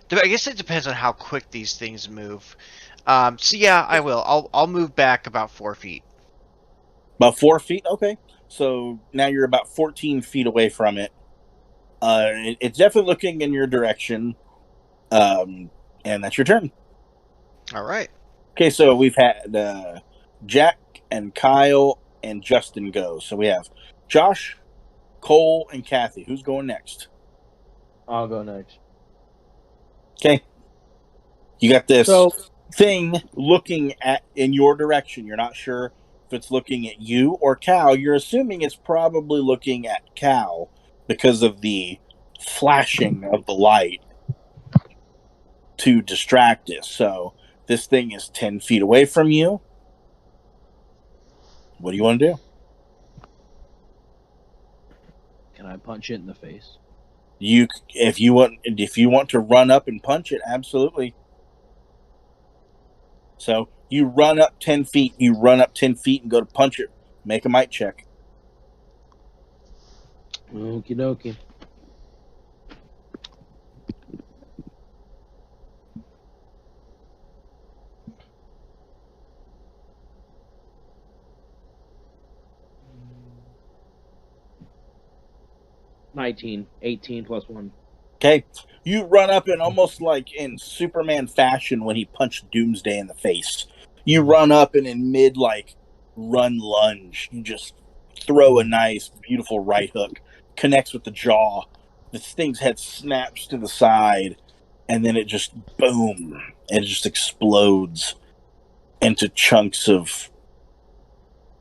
guess it depends on how quick these things move. So yeah, I will. I'll move back about 4 feet. About 4 feet? Okay. So now you're about 14 feet away from it. It's definitely looking in your direction. And that's your turn. All right. Okay, so we've had Jack and Kyle and Justin go. So we have Josh, Cole, and Kathy. Who's going next? I'll go next. Okay. You got this thing looking in your direction. You're not sure if it's looking at you or Cal. You're assuming it's probably looking at Cal because of the flashing of the light to distract it. So this thing is 10 feet away from you. What do you want to do? Can I punch it in the face? If you want to run up and punch it, absolutely. So you run up 10 feet. You run up 10 feet and go to punch it. Make a might check. Okie dokie. $19, 18 plus 1. Okay. You run up and almost like in Superman fashion when he punched Doomsday in the face. You run up and in mid run lunge, you just throw a nice, beautiful right hook. Connects with the jaw. This thing's head snaps to the side, and then it just boom. It just explodes into chunks of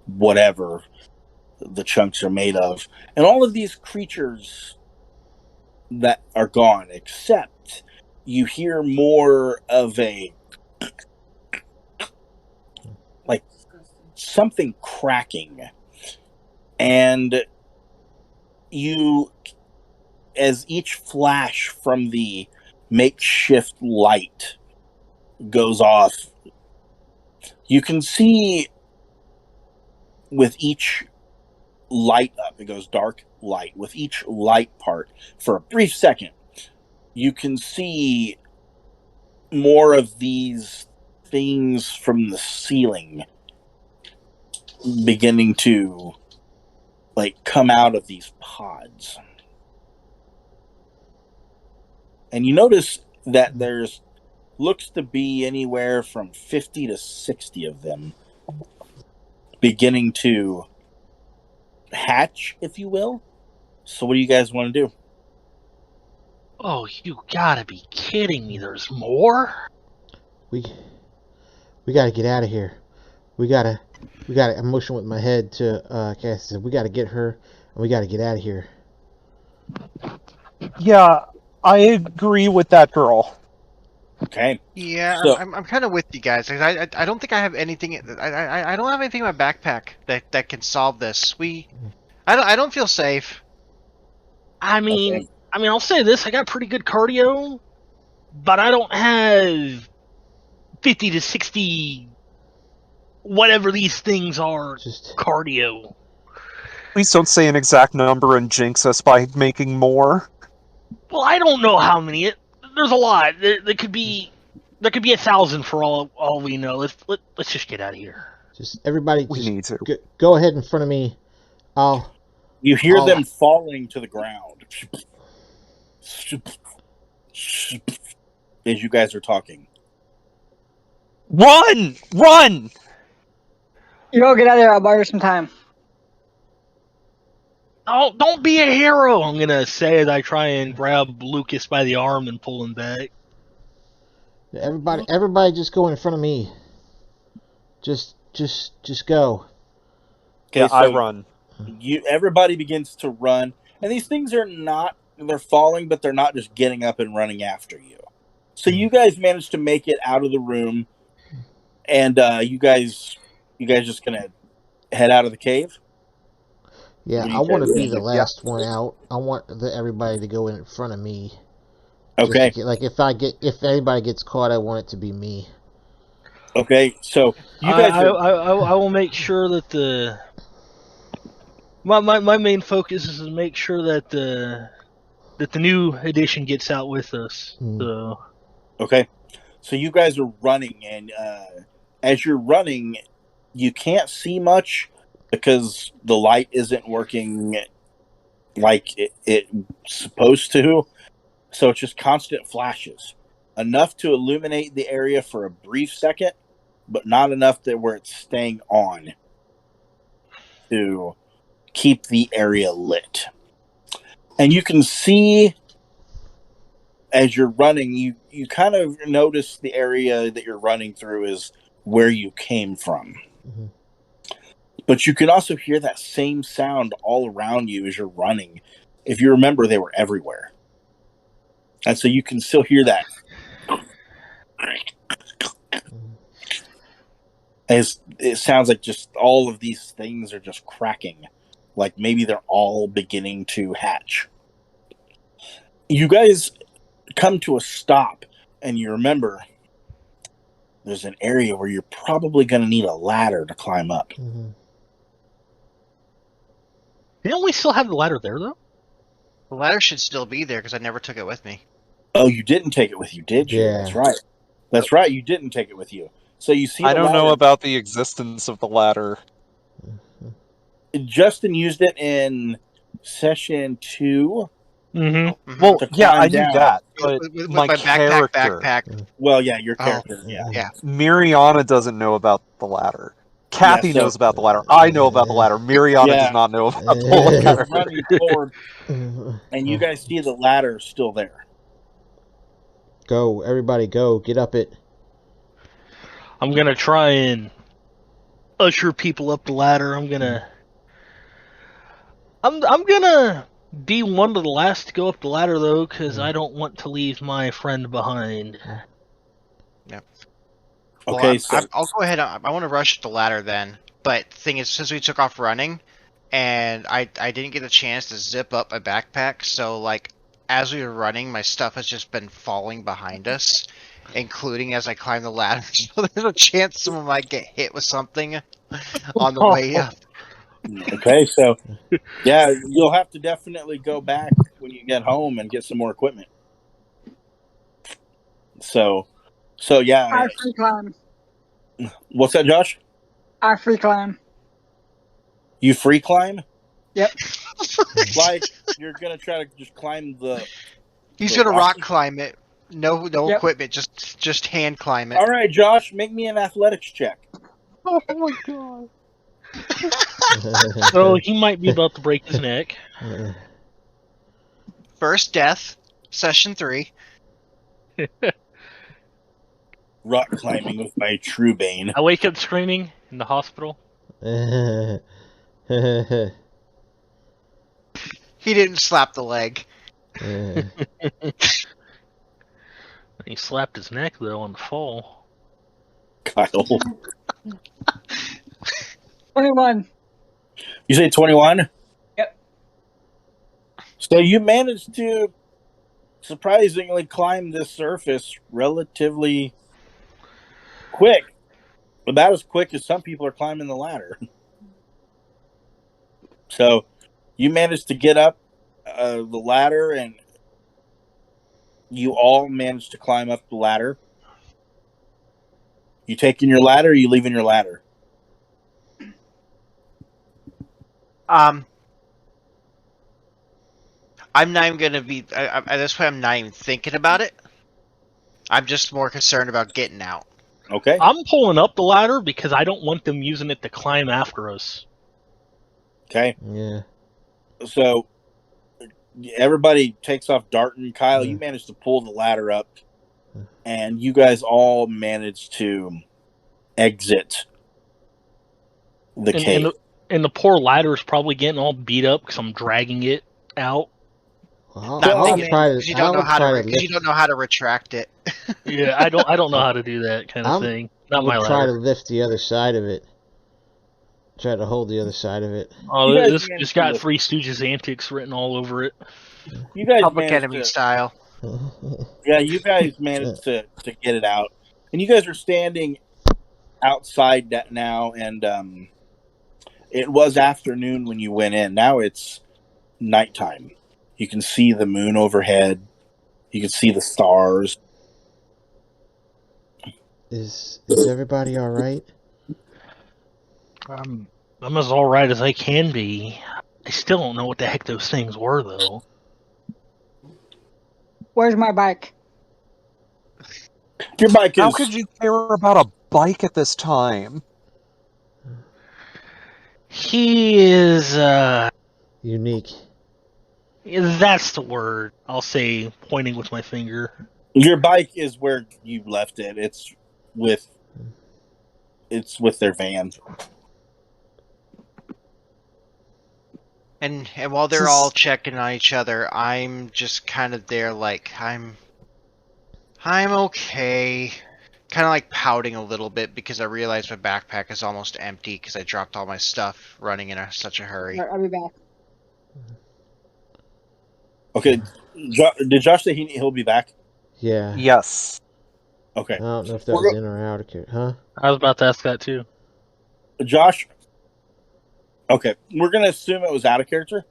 whatever the chunks are made of. And all of these creatures that are gone, except you hear more of a like something cracking And you, as each flash from the makeshift light goes off, you can see with each light up, it goes dark, light. With each light part, for a brief second, you can see more of these things from the ceiling beginning to come out of these pods. And you notice that there's looks to be anywhere from 50 to 60 of them beginning to hatch, if you will. So what do you guys want to do? Oh, you gotta be kidding me. There's more? We gotta get out of here. We gotta. I'm motioning with my head to Cassie. We gotta get her, and we gotta get out of here. Yeah, I agree with that girl. Okay. Yeah, So, I'm kind of with you guys. I don't think I have anything. I don't have anything in my backpack that can solve this. I don't feel safe. I mean, I'll say this: I got pretty good cardio, but I don't have 50 to 60, whatever these things are, cardio. Please don't say an exact number and jinx us by making more. Well, I don't know how many. There's a lot. There could be 1,000 for all we know. Let's just get out of here. Just everybody, we need to go ahead in front of me. You hear them falling to the ground as you guys are talking. Run! Run! You all get out of there. I'll buy you some time. Oh, don't be a hero, I'm going to say as I try and grab Lucas by the arm and pull him back. Everybody just go in front of me. Just go. Okay, yeah, so I run. Everybody begins to run, and these things they're falling, but they're not just getting up and running after you. So you guys manage to make it out of the room, and you guys just gonna head out of the cave? Yeah, I want to be the last one out. I want everybody to go in front of me. Okay. If anybody gets caught, I want it to be me. Okay, so you guys. I will make sure that my main focus is to make sure that the new edition gets out with us. So. Okay, so you guys are running, and as you're running, you can't see much because the light isn't working like it's supposed to. So it's just constant flashes, enough to illuminate the area for a brief second, but not enough that where it's staying on to keep the area lit. And you can see as you're running, you kind of notice the area that you're running through is where you came from. Mm-hmm. But you can also hear that same sound all around you as you're running. If you remember, they were everywhere. And so you can still hear that. As it sounds like just all of these things are just cracking. Like maybe they're all beginning to hatch. You guys come to a stop, and you remember there's an area where you're probably going to need a ladder to climb up. Mm-hmm. Didn't we still have the ladder there, though? The ladder should still be there because I never took it with me. Oh, you didn't take it with you, did you? Yeah. That's right. That's right. You didn't take it with you. So you see, I don't know about the existence of the ladder. Justin used it in session 2. Mm-hmm. Well, yeah, I knew that, but with my character. backpack. Well, yeah, your character. Yeah. Miriana doesn't know about the ladder. Kathy knows about the ladder. I know about the ladder. Miriana does not know about the ladder. You're running forward, and you guys see the ladder still there. Go, everybody, go! Get up it. I'm gonna try and usher people up the ladder. I'm gonna be one of the last to go up the ladder, though, because I don't want to leave my friend behind. Yep. Okay, well, I'll go ahead. I want to rush the ladder then. But the thing is, since we took off running, and I didn't get a chance to zip up my backpack, so like as we were running, my stuff has just been falling behind us, including as I climb the ladder. So there's a chance someone might get hit with something on the way up. Okay, so yeah, you'll have to definitely go back when you get home and get some more equipment. So yeah. I free climb. What's that, Josh? I free climb. You free climb? Yep. Like you're gonna try to just climb the. He's the gonna rock climb it. No Yep. equipment, just hand climb it. All right, Josh, make me an athletics check. Oh my god. So he might be about to break his neck. First death, session 3. Rock climbing with my true bane. I wake up screaming in the hospital. He didn't slap the leg. He slapped his neck though on the fall. Kyle. 21. You say 21? Yep. So you managed to surprisingly climb this surface relatively quick. About as quick as some people are climbing the ladder. So you managed to get up the ladder, and you all managed to climb up the ladder. You taking your ladder, or you leaving your ladder? I'm not even gonna be. At this point, I'm not even thinking about it. I'm just more concerned about getting out. Okay. I'm pulling up the ladder because I don't want them using it to climb after us. Okay. Yeah. So everybody takes off darting. Kyle, you managed to pull the ladder up, and you guys all managed to exit the cave. And the poor ladder is probably getting all beat up because I'm dragging it out. Well, Because you don't know how to retract it. Yeah, I don't know how to do that kind of thing. Not my ladder. Try to lift the other side of it. Try to hold the other side of it. Oh, this just got Three Stooges antics written all over it. You guys Public Enemy style. Yeah, you guys managed to get it out, and you guys are standing outside that now, and it was afternoon when you went in. Now it's nighttime. You can see the moon overhead. You can see the stars. Is everybody all right? I'm as all right as I can be. I still don't know what the heck those things were, though. Where's my bike? Your bike is... How could you care about a bike at this time? He is, unique. That's the word. I'll say, pointing with my finger. Your bike is where you left it. It's with their van. And while they're all checking on each other, I'm just kind of there like, I'm okay. Kind of like pouting a little bit because I realize my backpack is almost empty because I dropped all my stuff running in such a hurry. I'll be back. Okay. Did Josh say he'll be back? Yeah. Yes. Okay. I don't know if that was in or out of character. Huh? I was about to ask that too. Josh? Okay. We're going to assume it was out of character.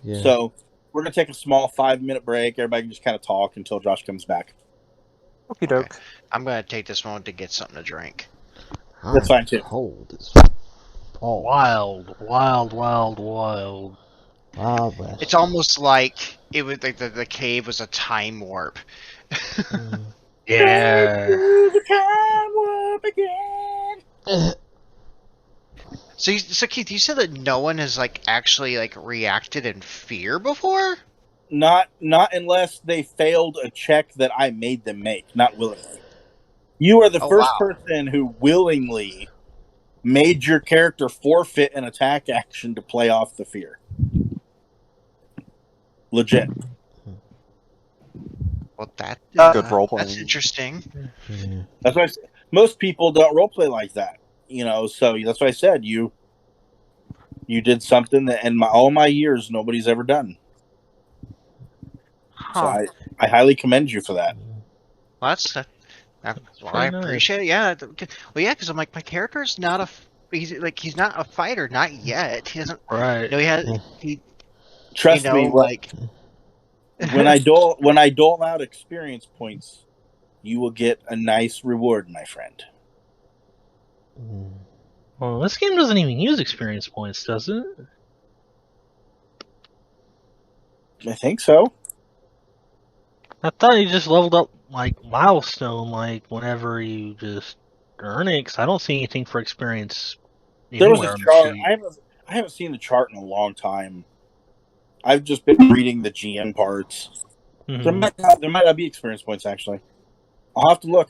Yeah. So we're going to take a small 5-minute break. Everybody can just kind of talk until Josh comes back. Okie doke. Okay. I'm going to take this moment to get something to drink. That's fine too. Cold as Wild, wild, wild, wild. Wild West. It's almost like it was like the cave was a time warp. Yeah. The time warp again. So Keith, you said that no one has like actually like reacted in fear before? Not unless they failed a check that I made them make, not willingly. You are the first person who willingly made your character forfeit an attack action to play off the fear. Legit. Well, that good role playing. That's interesting. That's why most people don't roleplay like that. So that's why I said You did something that in all my years nobody's ever done. So I highly commend you for that. Well, I appreciate it. Yeah. Well, yeah, because I'm like, my character's not he's not a fighter, not yet. He doesn't. Right. Trust me, when I dole out experience points, you will get a nice reward, my friend. Well, this game doesn't even use experience points, does it? I think so. I thought you just leveled up like milestone, like whenever you just earn it. Cause I don't see anything for experience There was a anywhere on the chart. sheet. I haven't seen the chart in a long time. I've just been reading the GM parts. Mm-hmm. There might not be experience points actually. I'll have to look.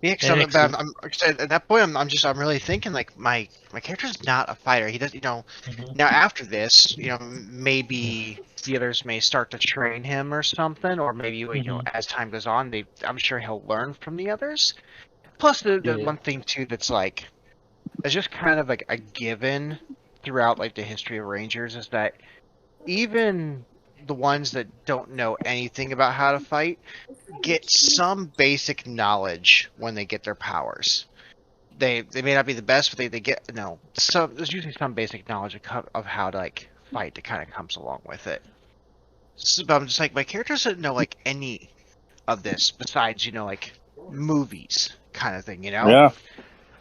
Yeah, because at that point, I'm really thinking like my character's not a fighter. He does, Now after this, maybe the others may start to train him or something, or maybe as time goes on, I'm sure he'll learn from the others. Plus, the one thing too that's just kind of like a given throughout like the history of Rangers is that even the ones that don't know anything about how to fight get some basic knowledge when they get their powers. They may not be the best, but they get there's usually some basic knowledge of how to like fight that kind of comes along with it. So, but I'm just like, my character doesn't know like any of this besides like movies kind of thing, Yeah.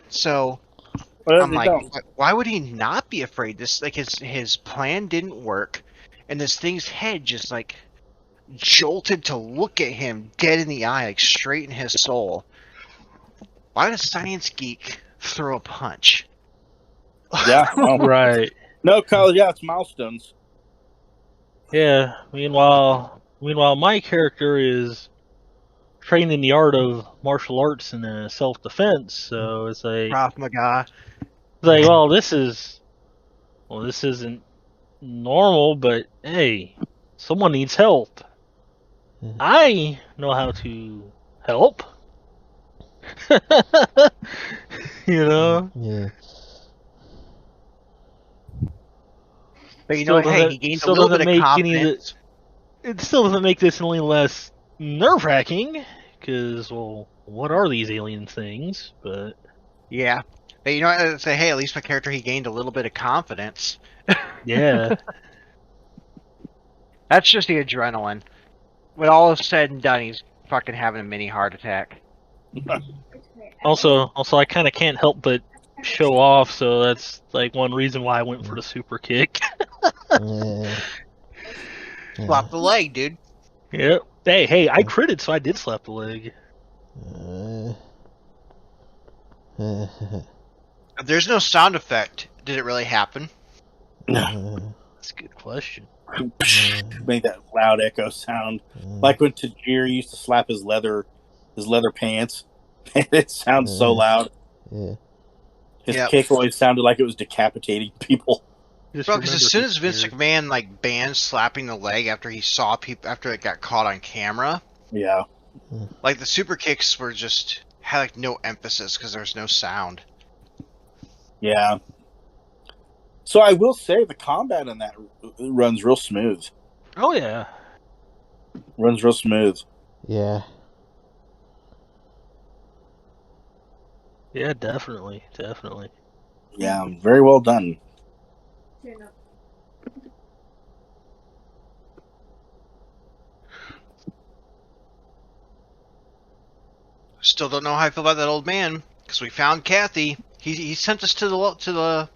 So I'm like, why would he not be afraid? This like his plan didn't work, and this thing's head just like jolted to look at him dead in the eye, like straight in his soul. Why would a science geek throw a punch? Yeah, right. No, Kyle. Yeah, it's milestones. Yeah. Meanwhile, my character is trained in the art of martial arts and self-defense. So it's like Krav Maga. It's like, well, this isn't normal, but hey, someone needs help. I know how to help. Yeah. But he gained a little bit of confidence. It still doesn't make this any less nerve-wracking, because, well, what are these alien things? But yeah. But I'd say, hey, at least my character, he gained a little bit of confidence. Yeah. That's just the adrenaline. When all is said and done, he's fucking having a mini heart attack. Also, I kind of can't help but show off, so that's like one reason why I went for the super kick. Slap the leg, dude. Yep. Hey, I critted, so I did slap the leg. If there's no sound effect, did it really happen? That's a good question. Make that loud echo sound, like when Tajiri used to slap his leather pants. It sounds so loud. His kick always sounded like it was decapitating people. Bro, because as soon as Vince McMahon like banned slapping the leg after he saw people after it got caught on camera, yeah, like the super kicks were just had like no emphasis because there's no sound. Yeah. So I will say the combat in that runs real smooth. Oh yeah, runs real smooth. Yeah. Yeah, definitely. Yeah, very well done. Still don't know how I feel about that old man because we found Kathy. He sent us to the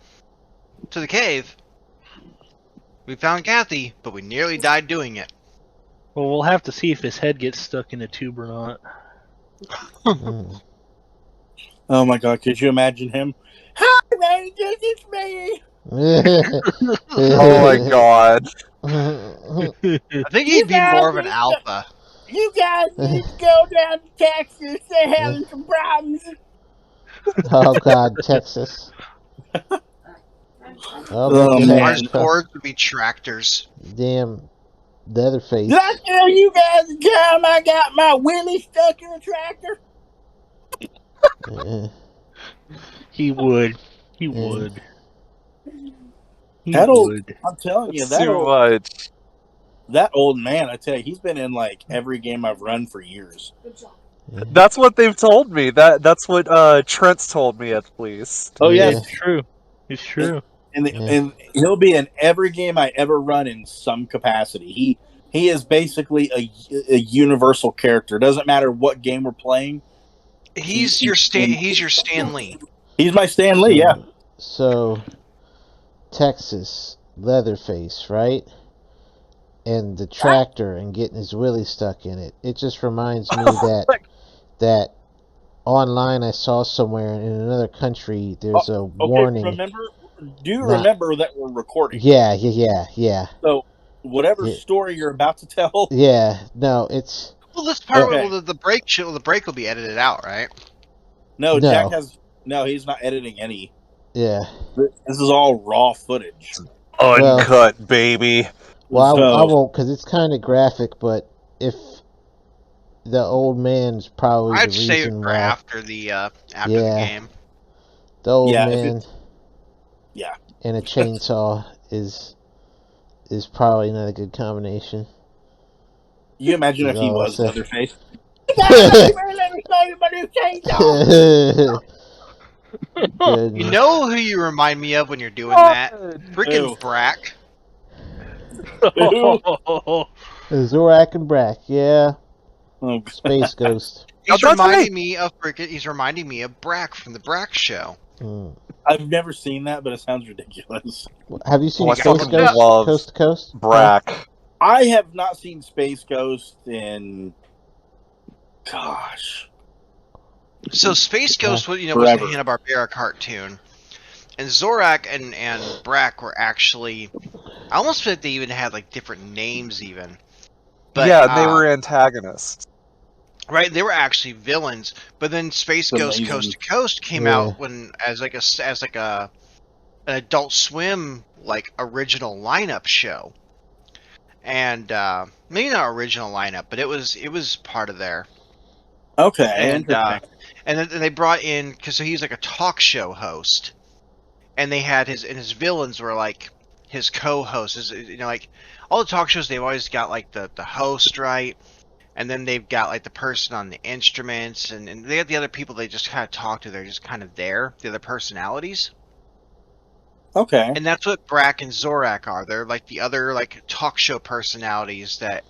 cave. We found Kathy, but we nearly died doing it. Well, we'll have to see if his head gets stuck in a tube or not. Oh my god, could you imagine him? Hi, Rangers, it's me! Oh my god. I think he'd be more of an alpha. You guys need to go down to Texas. They're having some problems. Oh god, Texas. Mars boards would be tractors. Damn, Leatherface. Did I tell you guys the time I got my Willie stuck in a tractor? He would. That old, would. I'm telling you, It's too much. that old man, I tell you, he's been in like every game I've run for years. Yeah. That's what they've told me. That's what Trent's told me at least. Oh Yeah. yes, It's true. It's true. and he'll be in every game I ever run in some capacity. He is basically a universal character. Doesn't matter what game we're playing. He's your Stan Lee. He's my Stan Lee. Yeah. So Texas, Leatherface, right? And the tractor and getting his willy stuck in it. It just reminds me that online I saw somewhere in another country there's a warning. Remember that we're recording. Yeah. So whatever story you're about to tell. Yeah, no, it's Well, this part, the break will be edited out, right? No, Jack he's not editing any. Yeah. This is all raw footage. Uncut, baby. Well, I won't, because it's kind of graphic, but if the old man's probably I'd the save reason it for why. after the game. The old man and a chainsaw is probably not a good combination. You imagine if he was Leatherface? You know who you remind me of when you're doing that? Freaking Brack. Zorak and Brack, yeah. Space Ghost. He's reminding me of Brack from the Brack Show. I've never seen that, but it sounds ridiculous. Have you seen Space Ghost Coast to Coast? Brack. I have not seen Space Ghost in... Gosh. So Space Ghost was a Hanna-Barbera cartoon. And Zorak and Brack were actually... I almost feel like they even had like different names even. But, yeah, they were antagonists. Right, they were actually villains. But then Space Ghost Coast to Coast came out as an Adult Swim like original lineup show. And maybe not original lineup, but it was part of there. Okay, and then they brought in because he's like a talk show host, and they had his villains were like his co-hosts. Like all the talk shows, they've always got like the host, right, and then they've got like the person on the instruments, and they have the other people they just kind of talk to. They're just kind of there, the other personalities. Okay. And that's what Brack and Zorak are. They're like the other like talk show personalities that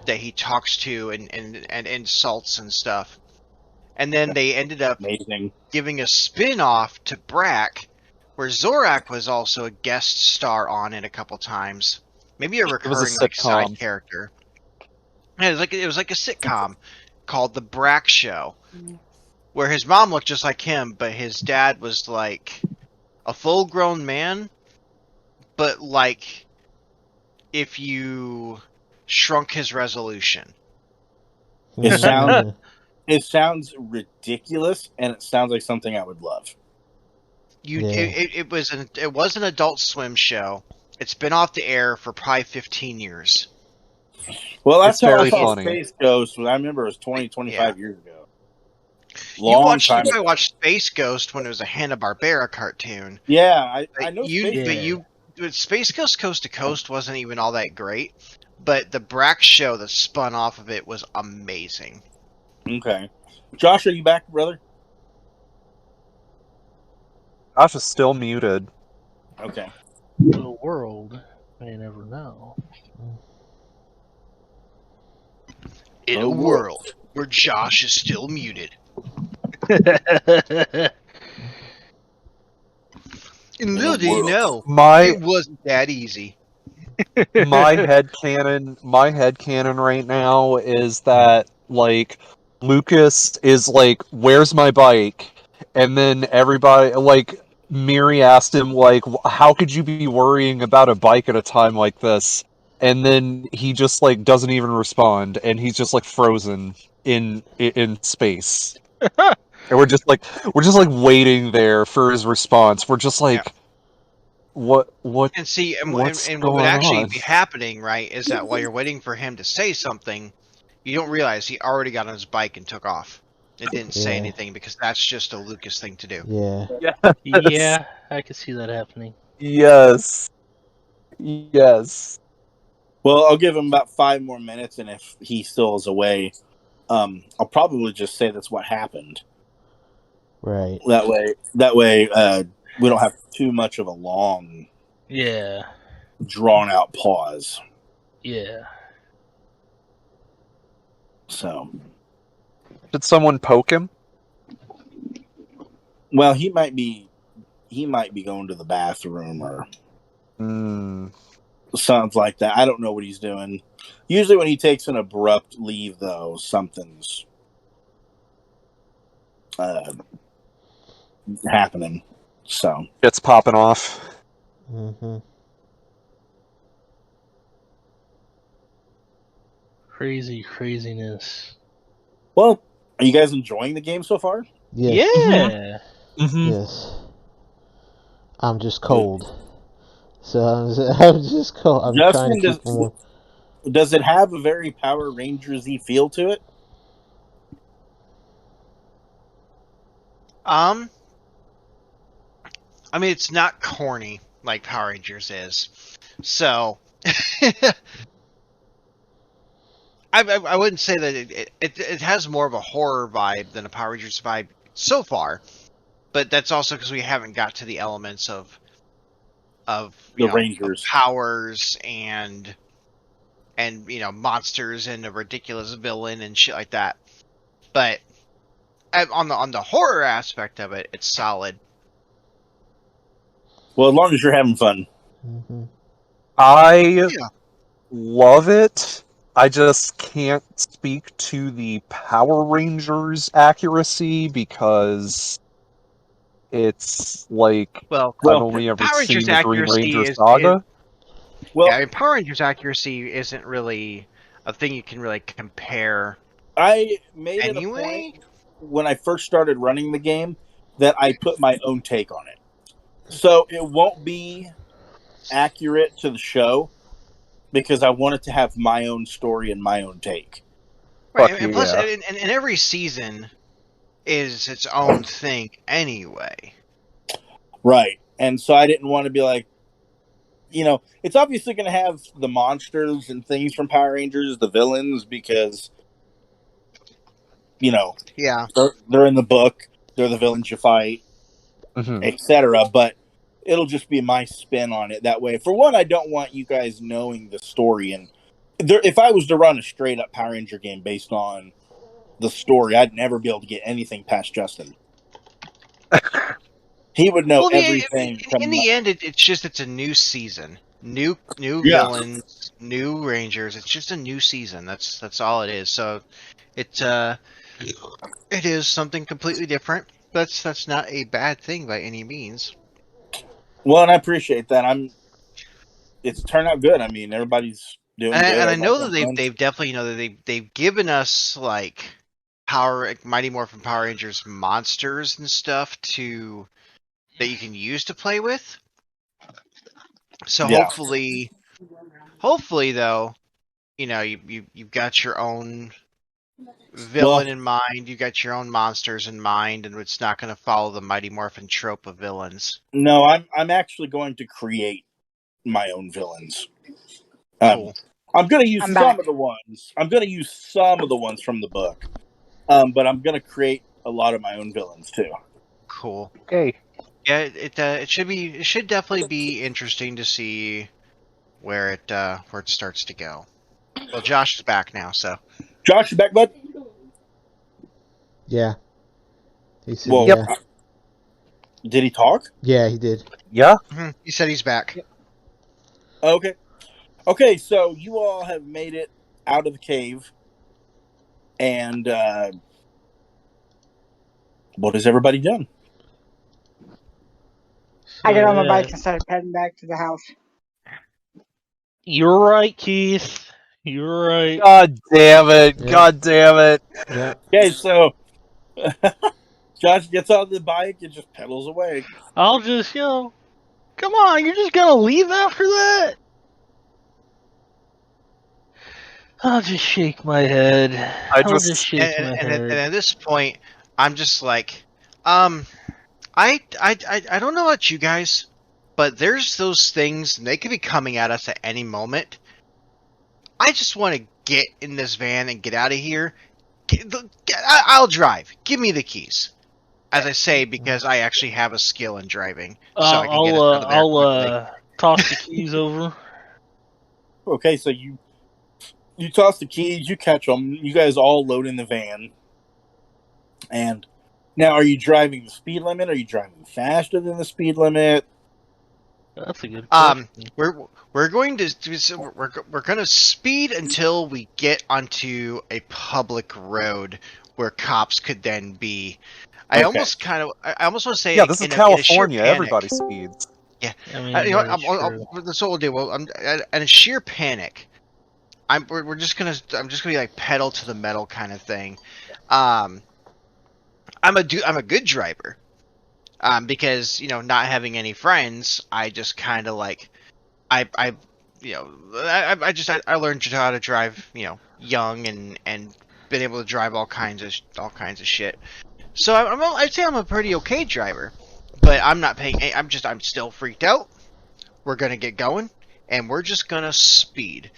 he talks to and insults and stuff. And then they ended up giving a spin-off to Brack, where Zorak was also a guest star on it a couple times. Maybe a recurring like side character. Yeah, it was like a sitcom called The Brack Show, where his mom looked just like him, but his dad was like a full-grown man, but like if you shrunk his resolution. It sounds ridiculous, and it sounds like something I would love. It was an Adult Swim show. It's been off the air for probably 15 years. Well, that's how I saw Space Ghost. I remember it was 25 years ago. I watched Space Ghost when it was a Hanna-Barbera cartoon. Yeah, I know. Space Ghost Coast to Coast wasn't even all that great, but the Brack show that spun off of it was amazing. Okay. Josh, are you back, brother? Josh is still muted. Okay. The world may never know. In a world where Josh is still muted. And little did you know, it wasn't that easy. my headcanon right now is that like Lucas is like, "Where's my bike?" And then everybody like Miri asked him like, "How could you be worrying about a bike at a time like this?" And then he just like doesn't even respond, and he's just like frozen in space. And we're just like waiting there for his response. We're just like, what? And see, and what would actually be happening, right, is that while you're waiting for him to say something, you don't realize he already got on his bike and took off. It didn't say anything because that's just a Lucas thing to do. Yeah. Yeah, I could see that happening. Yes. Yes. Well, I'll give him about 5 more minutes, and if he still is away, I'll probably just say that's what happened. Right. That way, we don't have too much of a long, drawn out pause. Yeah. So, Did someone poke him? well, he might be going to the bathroom or something like that. I don't know what he's doing. Usually, when he takes an abrupt leave, though, something's happening. So It's popping off. Mm-hmm. Craziness. Well, are you guys enjoying the game so far? Yes. Yeah. Mm-hmm. Yes. I'm just cold. So I'm just cold. I'm Justin, trying to keep warm. does it have a very Power Rangers-y feel to it? I mean, it's not corny like Power Rangers is, so I wouldn't say that it has more of a horror vibe than a Power Rangers vibe so far, but that's also because we haven't got to the elements of The of Rangers. powers and monsters and a ridiculous villain and shit like that. But on the horror aspect of it, it's solid. Well, as long as you're having fun. Mm-hmm. I love it. I just can't speak to the Power Rangers accuracy because it's like I've only ever Power seen Rangers the Green Ranger accuracy saga. Power Rangers accuracy isn't really a thing you can really compare. I made it a anyway. point when I first started running the game that I put my own take on it. So it won't be accurate to the show because I want it to have my own story and my own take. Right, and plus, and every season is its own thing anyway. Right. And so I didn't want to be like, it's obviously going to have the monsters and things from Power Rangers, the villains, because, yeah, they're in the book, they're the villains you fight, etc. But it'll just be my spin on it that way. For one, I don't want you guys knowing the story. And if I was to run a straight up Power Ranger game based on the story, I'd never be able to get anything past Justin. He would know everything. In the end, it's a new season, new villains, new Rangers. It's just a new season. That's all it is. So it is something completely different. That's not a bad thing by any means. Well, and I appreciate that. It's turned out good. I mean, everybody's doing good. And I know that they've definitely they've given us like Mighty Morphin Power Rangers monsters and stuff that you can use to play with. So hopefully though, you've got your own villain in mind, you got your own monsters in mind, and it's not going to follow the Mighty Morphin trope of villains. No, I'm actually going to create my own villains. Cool. I'm going to use some of the ones. I'm going to use some of the ones from the book, but I'm going to create a lot of my own villains too. Cool. Okay. Yeah, it should definitely be interesting to see where it starts to go. Well, Josh is back now, so. Josh, you back, bud? Yeah. He said, well, yeah. Did he talk? Yeah, he did. Yeah. Mm-hmm. He said he's back. Okay. Okay, so you all have made it out of the cave, and what has everybody done? I got on my bike and started heading back to the house. You're right, Keith. You're right. God damn it. Yeah. God damn it. Yeah. Okay, so Josh gets on the bike and just pedals away. I'll just, come on, you're just gonna leave after that? I'll just shake my head. I'll just shake my head. And at this point, I'm just like, I don't know about you guys, but there's those things, and they could be coming at us at any moment. I just want to get in this van and get out of here. I'll drive. Give me the keys. As I say, because I actually have a skill in driving, so I can get us out of there quickly. Toss the keys over. Okay, so you toss the keys, you catch them, you guys all load in the van. And now, are you driving the speed limit? Are you driving faster than the speed limit? That's a good question. We're going to speed until we get onto a public road where cops could then be. I almost want to say, yeah, this is California. Everybody speeds. Yeah, I mean, that's what we'll do. Well, in a sheer panic, I'm just gonna be like pedal to the metal kind of thing. I'm a good driver. Because not having any friends, I just kind of like, I learned how to drive, young and been able to drive all kinds of shit. So I'd say I'm a pretty okay driver, but I'm not paying. I'm still freaked out. We're gonna get going, and we're just gonna speed.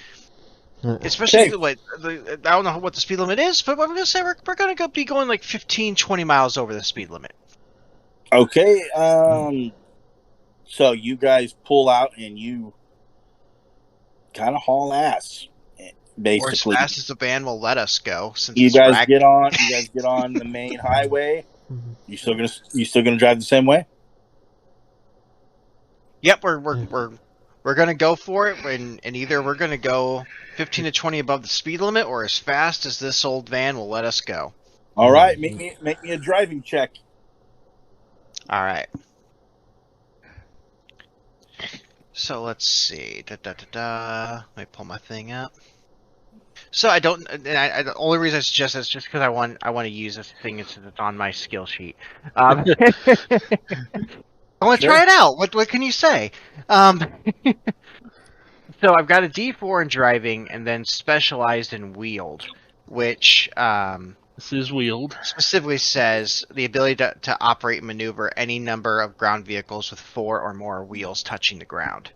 Especially I don't know what the speed limit is, but I'm gonna say we're gonna be going like 15, 20 miles over the speed limit. Okay, so you guys pull out and you kind of haul ass, basically. Or as fast as the van will let us go. Since you guys get on the main highway. You still gonna drive the same way? Yep, we're gonna go for it, and either we're gonna go 15 to 20 above the speed limit, or as fast as this old van will let us go. All right, make me a driving check. All right. So let's see. Let me pull my thing up. So I don't. And the only reason I suggest is just because I want to use this thing it's on my skill sheet. I want to try it out. What can you say? So I've got a D4 in driving, and then specialized in wheeled, which this is wheeled. Specifically says the ability to operate and maneuver any number of ground vehicles with 4 or more wheels touching the ground.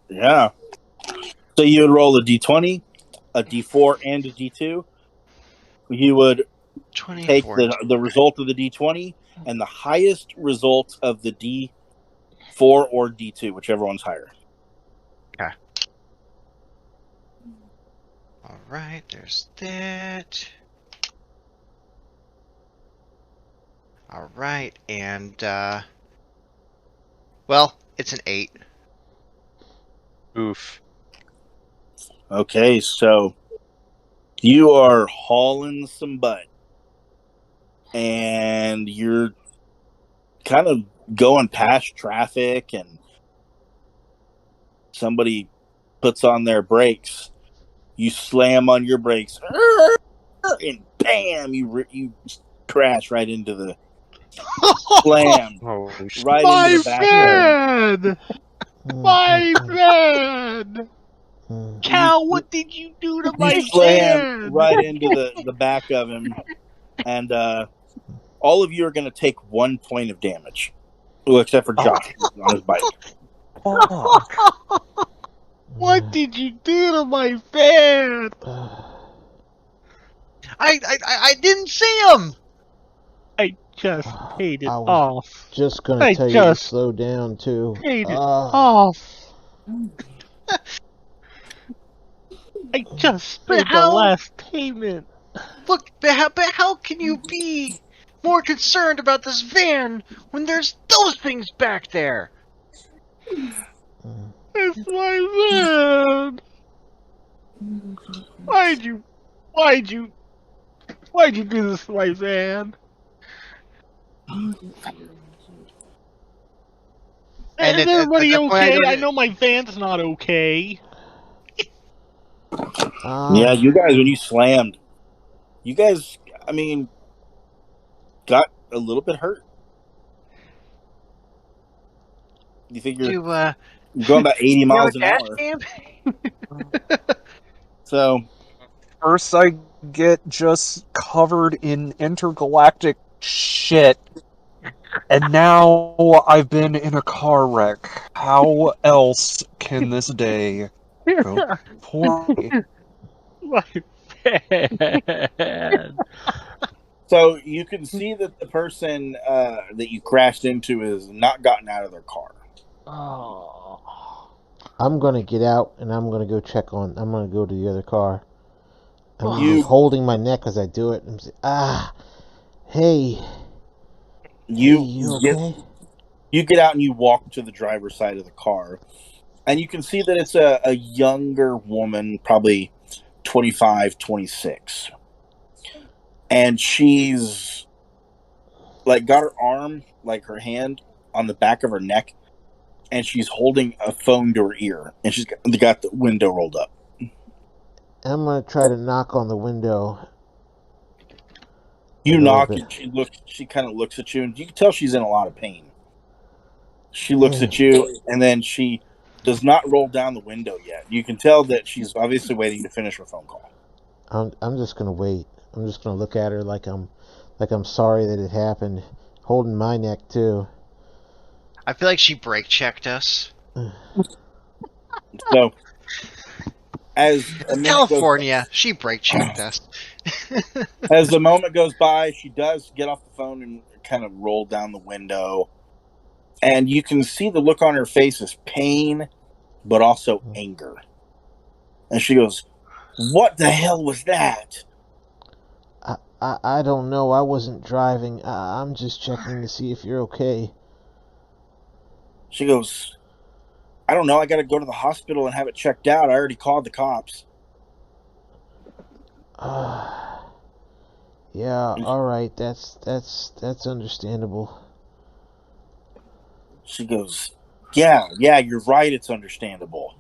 Yeah. So you would roll a D20, a D4, and a D2. You would take the result of the D20 and the highest result of the D4 or D2, whichever one's higher. Okay. All right, there's that. All right, and well, it's an 8. Oof. Okay, so you are hauling some butt, and you're kind of going past traffic, and somebody puts on their brakes. You slam on your brakes, and bam! You crash right into the slam right into the back. My van! Cal, what did you do to my van? Right into the back of him, and all of you are going to take 1 point of damage. Well, except for Josh on his bike. What did you do to my van? I didn't see him! I just paid it off. Just gonna tell you to slow down too. Paid it off. I just paid the last payment. Look, but how can you be more concerned about this van when there's those things back there? It's my van. Why'd you do this to my van? And is everybody okay? I know my van's not okay. Yeah, you guys, when you slammed, you guys, I mean, got a little bit hurt. You think you're going about 80 miles an hour. So, first I get just covered in intergalactic shit. And now I've been in a car wreck. How else can this day go poorly? My bad. So you can see that the person that you crashed into has not gotten out of their car. Oh. I'm gonna get out and I'm gonna go check on. I'm gonna go to the other car. I'm gonna be You holding my neck as I do it. And say, hey, you you get okay? you get out and you walk to the driver's side of the car, and you can see that it's a younger woman, probably 25, 26. And she's like got her arm, like her hand on the back of her neck, and she's holding a phone to her ear, and she's got the window rolled up. I'm gonna try to knock on the window. You A little knock, bit. and she kind of looks at you, and you can tell she's in a lot of pain. She looks at you, and then she does not roll down the window yet. You can tell that she's obviously waiting to finish her phone call. I'm just gonna wait. I'm just gonna look at her like I'm sorry that it happened, holding my neck too. I feel like she brake checked us. So, as a minute goes, California, she brake checked us. as the moment goes by, she does get off the phone and kind of roll down the window, and you can see the look on her face is pain, but also anger. And she goes, "What the hell was that?" I don't know. I wasn't driving. I'm just checking to see if you're okay. She goes, "I don't know. I got to go to the hospital and have it checked out. I already called the cops." Yeah. All right. That's understandable. She goes, yeah, you're right. It's understandable."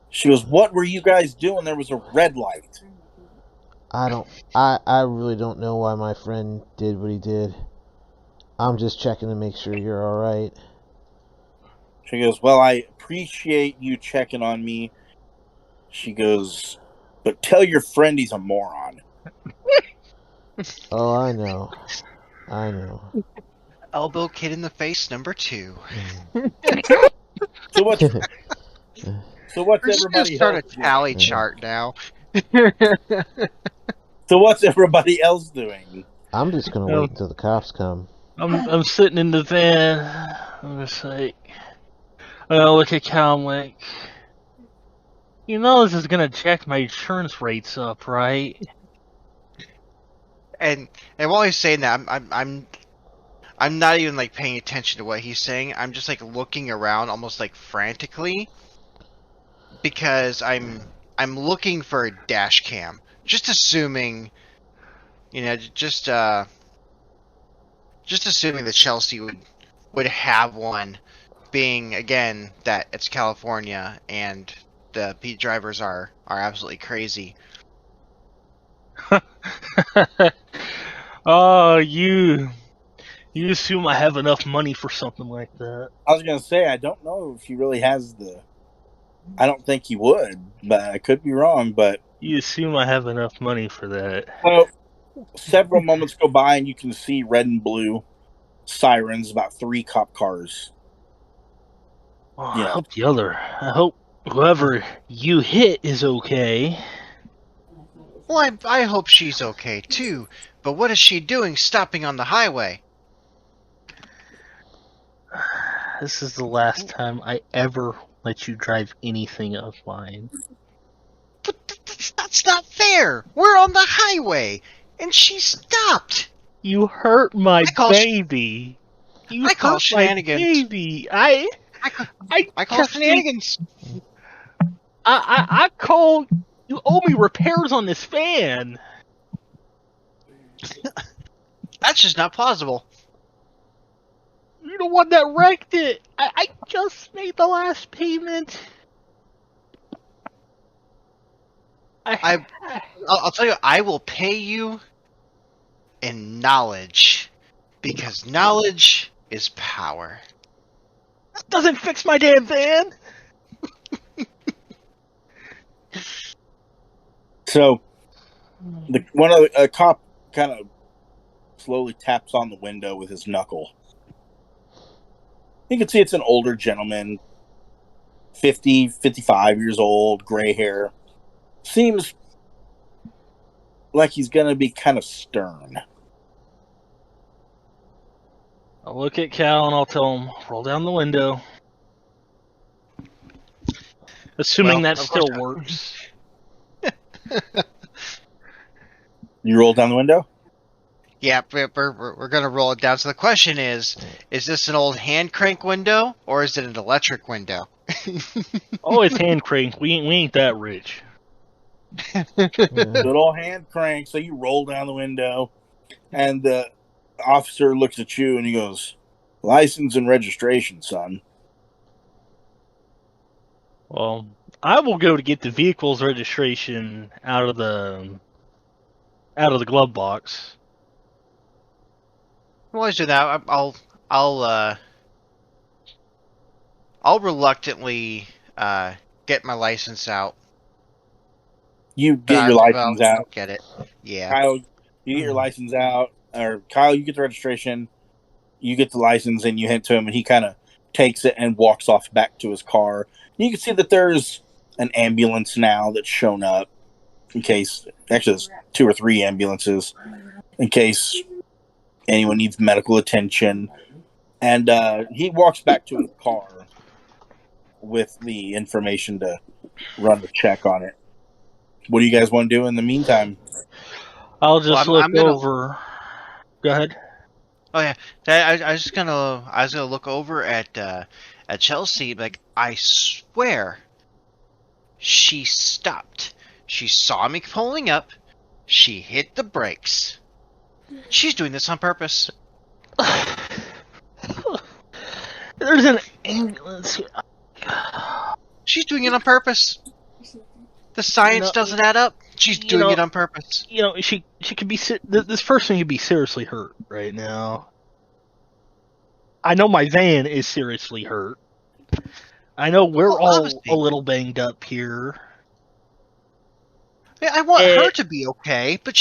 She goes, "What were you guys doing? There was a red light." I really don't know why my friend did what he did. I'm just checking to make sure you're all right. She goes, "Well, I appreciate you checking on me." She goes, "But tell your friend he's a moron." Oh, I know. I know. Elbow kid in the face number 2. So what's We're just gonna everybody start else a tally doing? chart now. So what's everybody else doing? I'm just gonna wait until the cops come. I'm sitting in the van. I'm just like, I look at Cal. I'm like, this is gonna jack my insurance rates up, right? And while he's saying that, I'm not even like paying attention to what he's saying. I'm just like looking around almost like frantically because I'm looking for a dash cam. Just assuming, just assuming that Chelsea would have one, being again that it's California and the Pete drivers are absolutely crazy. Oh, you assume I have enough money for something like that. I was gonna say, I don't know if he really has I don't think he would, but I could be wrong. But You assume I have enough money for that. well, several moments go by, and you can see red and blue sirens, about 3 cop cars. Well, I hope whoever you hit is okay. Well, I hope she's okay too. But what is she doing stopping on the highway? This is the last time I ever let you drive anything of mine. But that's not fair. We're on the highway, and she stopped. You hurt my baby. I call shenanigans. Baby. I call shenanigans. I call. You owe me repairs on this fan. That's just not plausible. You're the one that wrecked it. I just made the last payment. I'll tell you, I will pay you in knowledge, because knowledge is power. That doesn't fix my damn van. So, one of a cop kind of slowly taps on the window with his knuckle. You can see it's an older gentleman, 50, 55 years old, gray hair. Seems like he's going to be kind of stern. I'll look at Cal and I'll tell him, roll down the window. Assuming that still works. You roll down the window? Yeah, we're going to roll it down. So the question is this an old hand crank window or is it an electric window? Oh, it's hand crank. We ain't that rich. Good old hand crank. So you roll down the window, and the officer looks at you and he goes, "License and registration, son." Well, I will go to get the vehicle's registration out of the glove box. Well, let's do that. I'll reluctantly get my license out. You get your license out. Get it. Yeah. Kyle, you get your license out, or Kyle, you get the registration, you get the license, and you hand it to him, and he kind of takes it and walks off back to his car. You can see that there's an ambulance now that's shown up in case, actually there's 2 or 3 ambulances in case anyone needs medical attention. And he walks back to his car with the information to run the check on it. What do you guys want to do in the meantime? I'll just look over. Go ahead. Oh yeah, I was gonna look over at Chelsea. Like, I swear, she stopped. She saw me pulling up. She hit the brakes. She's doing this on purpose. There's an ambulance here. She's doing it on purpose. The science doesn't add up. She's doing it on purpose. You know, she could be. This person could be seriously hurt right now. I know my van is seriously hurt. I know we're all a little banged up here. I want her to be okay, but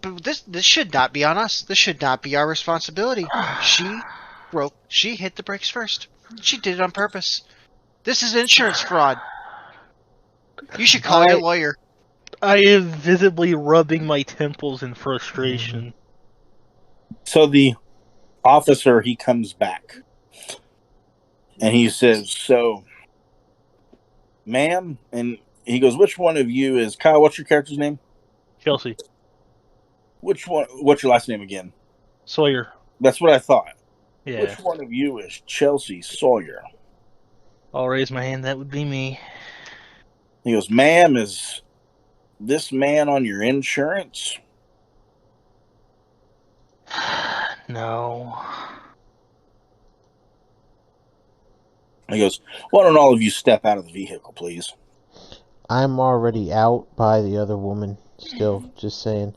this should not be on us. This should not be our responsibility. She hit the brakes first. She did it on purpose. This is insurance fraud. You should call your lawyer. I am visibly rubbing my temples in frustration. So the officer, he comes back. And he says, "So, ma'am," and he goes, "Which one of you is Kyle? What's your character's name?" Chelsea. Which one? What's your last name again? Sawyer. That's what I thought. Yeah. Which one of you is Chelsea Sawyer? I'll raise my hand. That would be me. He goes, "Ma'am, is this man on your insurance?" No. He goes, "Why don't all of you step out of the vehicle, please?" I'm already out by the other woman. Still, just saying.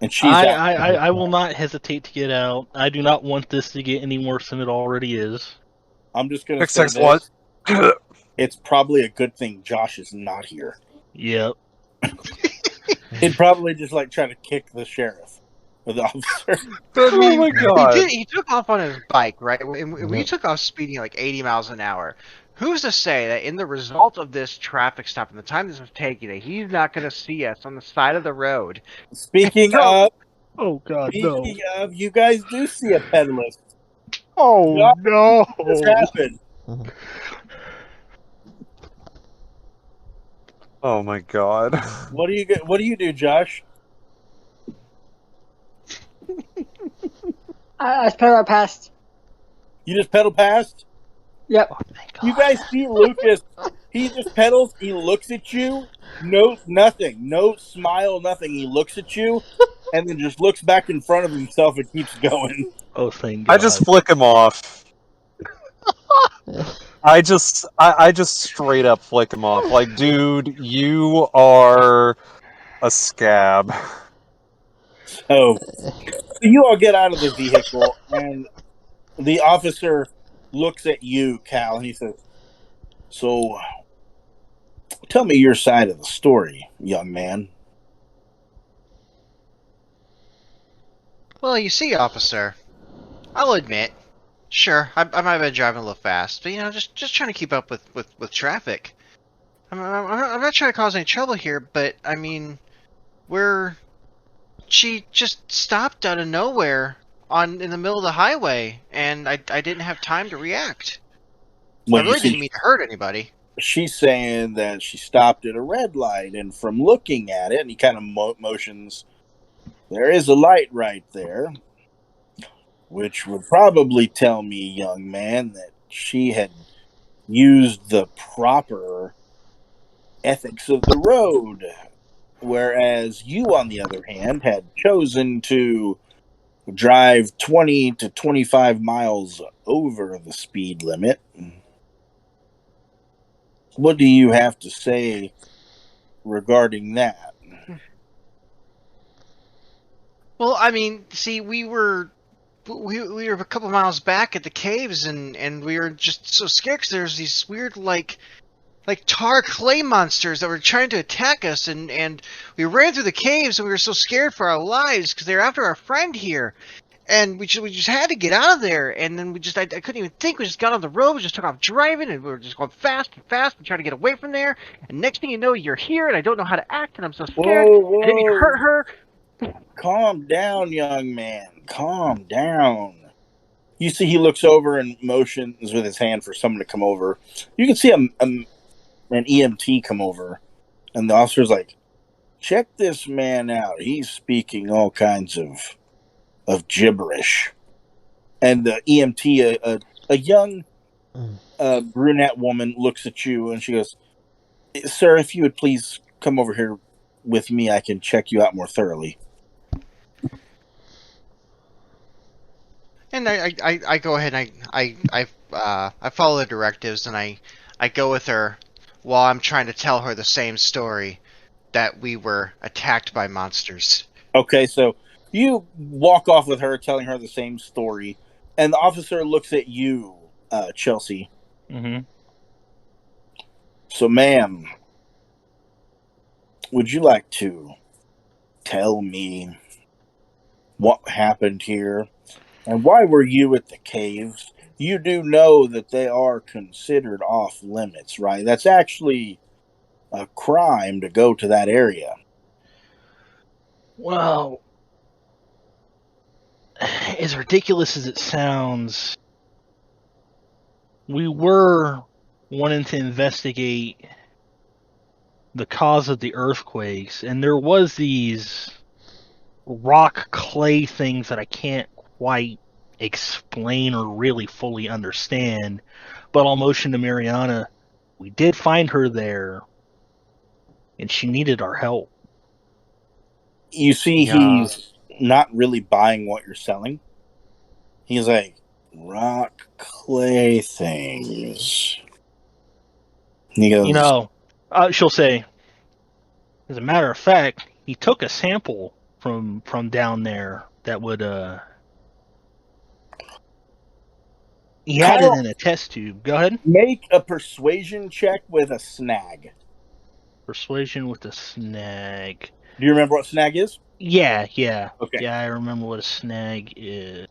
And she's out. I will not hesitate to get out. I do not want this to get any worse than it already is. I'm just going to say this. What? It's probably a good thing Josh is not here. Yep. He'd probably just try to kick the sheriff or the officer. Oh my god! He took off on his bike, right? We took off speeding 80 miles an hour. Who's to say that in the result of this traffic stop and the time this was taking, that he's not going to see us on the side of the road? Speaking of, you guys do see a pedalist. Oh no! This happened. Oh my god! What do you do, Josh? I just pedal right past. You just pedal past? Yep. You guys see Lucas? He just pedals. He looks at you. No, nothing. No smile. Nothing. He looks at you, and then just looks back in front of himself and keeps going. Oh, thank God! I just flick him off. I just straight up flick him off. Like, dude, you are a scab. So you all get out of the vehicle, and the officer looks at you, Cal, and he says, "So, tell me your side of the story, young man." Well, you see, officer, I'll admit, sure, I might have been driving a little fast, but just trying to keep up with traffic. I'm not trying to cause any trouble here, but I mean, she just stopped out of nowhere in the middle of the highway, and I didn't have time to react. I really didn't mean to hurt anybody. She's saying that she stopped at a red light, and from looking at it, and he kind of motions, there is a light right there, which would probably tell me, young man, that she had used the proper ethics of the road, whereas you, on the other hand, had chosen to drive 20 to 25 miles over the speed limit. What do you have to say regarding that? Well, I mean, see, we were a couple miles back at the caves, and we were just so scared because there's these weird like tar clay monsters that were trying to attack us, and we ran through the caves, and we were so scared for our lives because they were after our friend here. And we just had to get out of there, and then I couldn't even think. We just got on the road, we just took off driving, and we were just going fast and trying to get away from there. And next thing you know, you're here, and I don't know how to act, and I'm so scared. Whoa. I didn't mean to hurt her. Calm down, young man. Calm down. You see, he looks over and motions with his hand for someone to come over. You can see an EMT come over, and the officer's like, "Check this man out. He's speaking all kinds of gibberish." And the EMT, a young brunette woman, looks at you and she goes, "Sir, if you would please come over here with me, I can check you out more thoroughly." And I go ahead and I follow the directives, and I go with her while I'm trying to tell her the same story, that we were attacked by monsters. Okay, so you walk off with her telling her the same story, and the officer looks at you, Chelsea. Mm-hmm. So, ma'am, would you like to tell me what happened here? And why were you at the caves? You do know that they are considered off limits, right? That's actually a crime to go to that area. Well, as ridiculous as it sounds, we were wanting to investigate the cause of the earthquakes, and there was these rock clay things that I can't quite explain or really fully understand. But I'll motion to Mariana. We did find her there, and she needed our help. You see, he's not really buying what you're selling. He's like, rock clay things. He goes, She'll say, as a matter of fact, he took a sample from down there that would he had it in a test tube. Go ahead. Make a persuasion check with a snag. Persuasion with a snag. Do you remember what snag is? Yeah. Okay. Yeah, I remember what a snag is.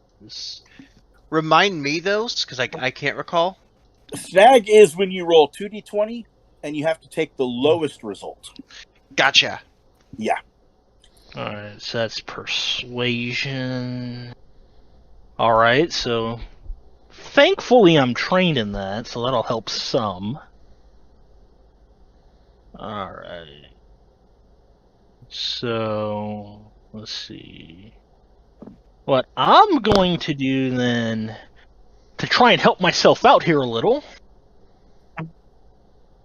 Remind me those, because I can't recall. Snag is when you roll 2d20 and you have to take the lowest result. Gotcha. Yeah. Alright, so that's persuasion. Alright, so thankfully I'm trained in that, so that'll help some. Alright. So, let's see. What I'm going to do then, to try and help myself out here a little,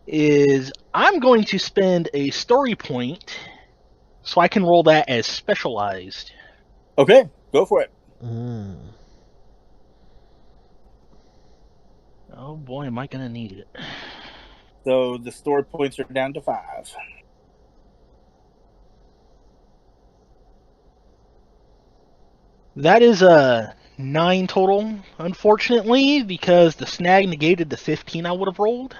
is I'm going to spend a story point so I can roll that as specialized. Okay, go for it. Oh boy, am I going to need it. So the story points are down to 5. That is a 9 total, unfortunately, because the snag negated the 15 I would have rolled.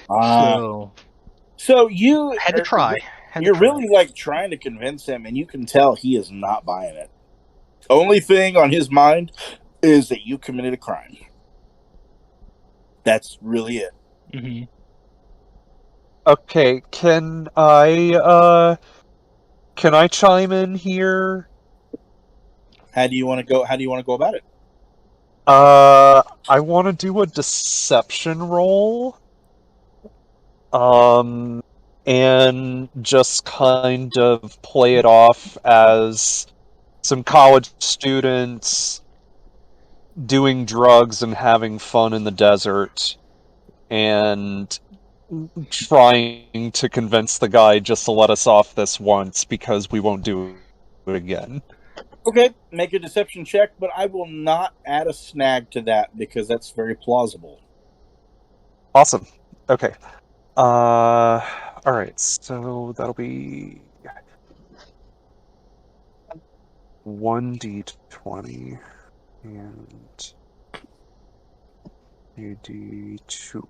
So you had to try. You're really like trying to convince him, and you can tell he is not buying it. Only thing on his mind is that you committed a crime. That's really it. Mm-hmm. Okay, can I chime in here? How do you want to go about it? I want to do a deception roll. And just kind of play it off as some college students doing drugs and having fun in the desert, and trying to convince the guy just to let us off this once because we won't do it again. Okay, make a deception check, but I will not add a snag to that because that's very plausible. Awesome. Okay. Alright, so that'll be 1d20 and a d2.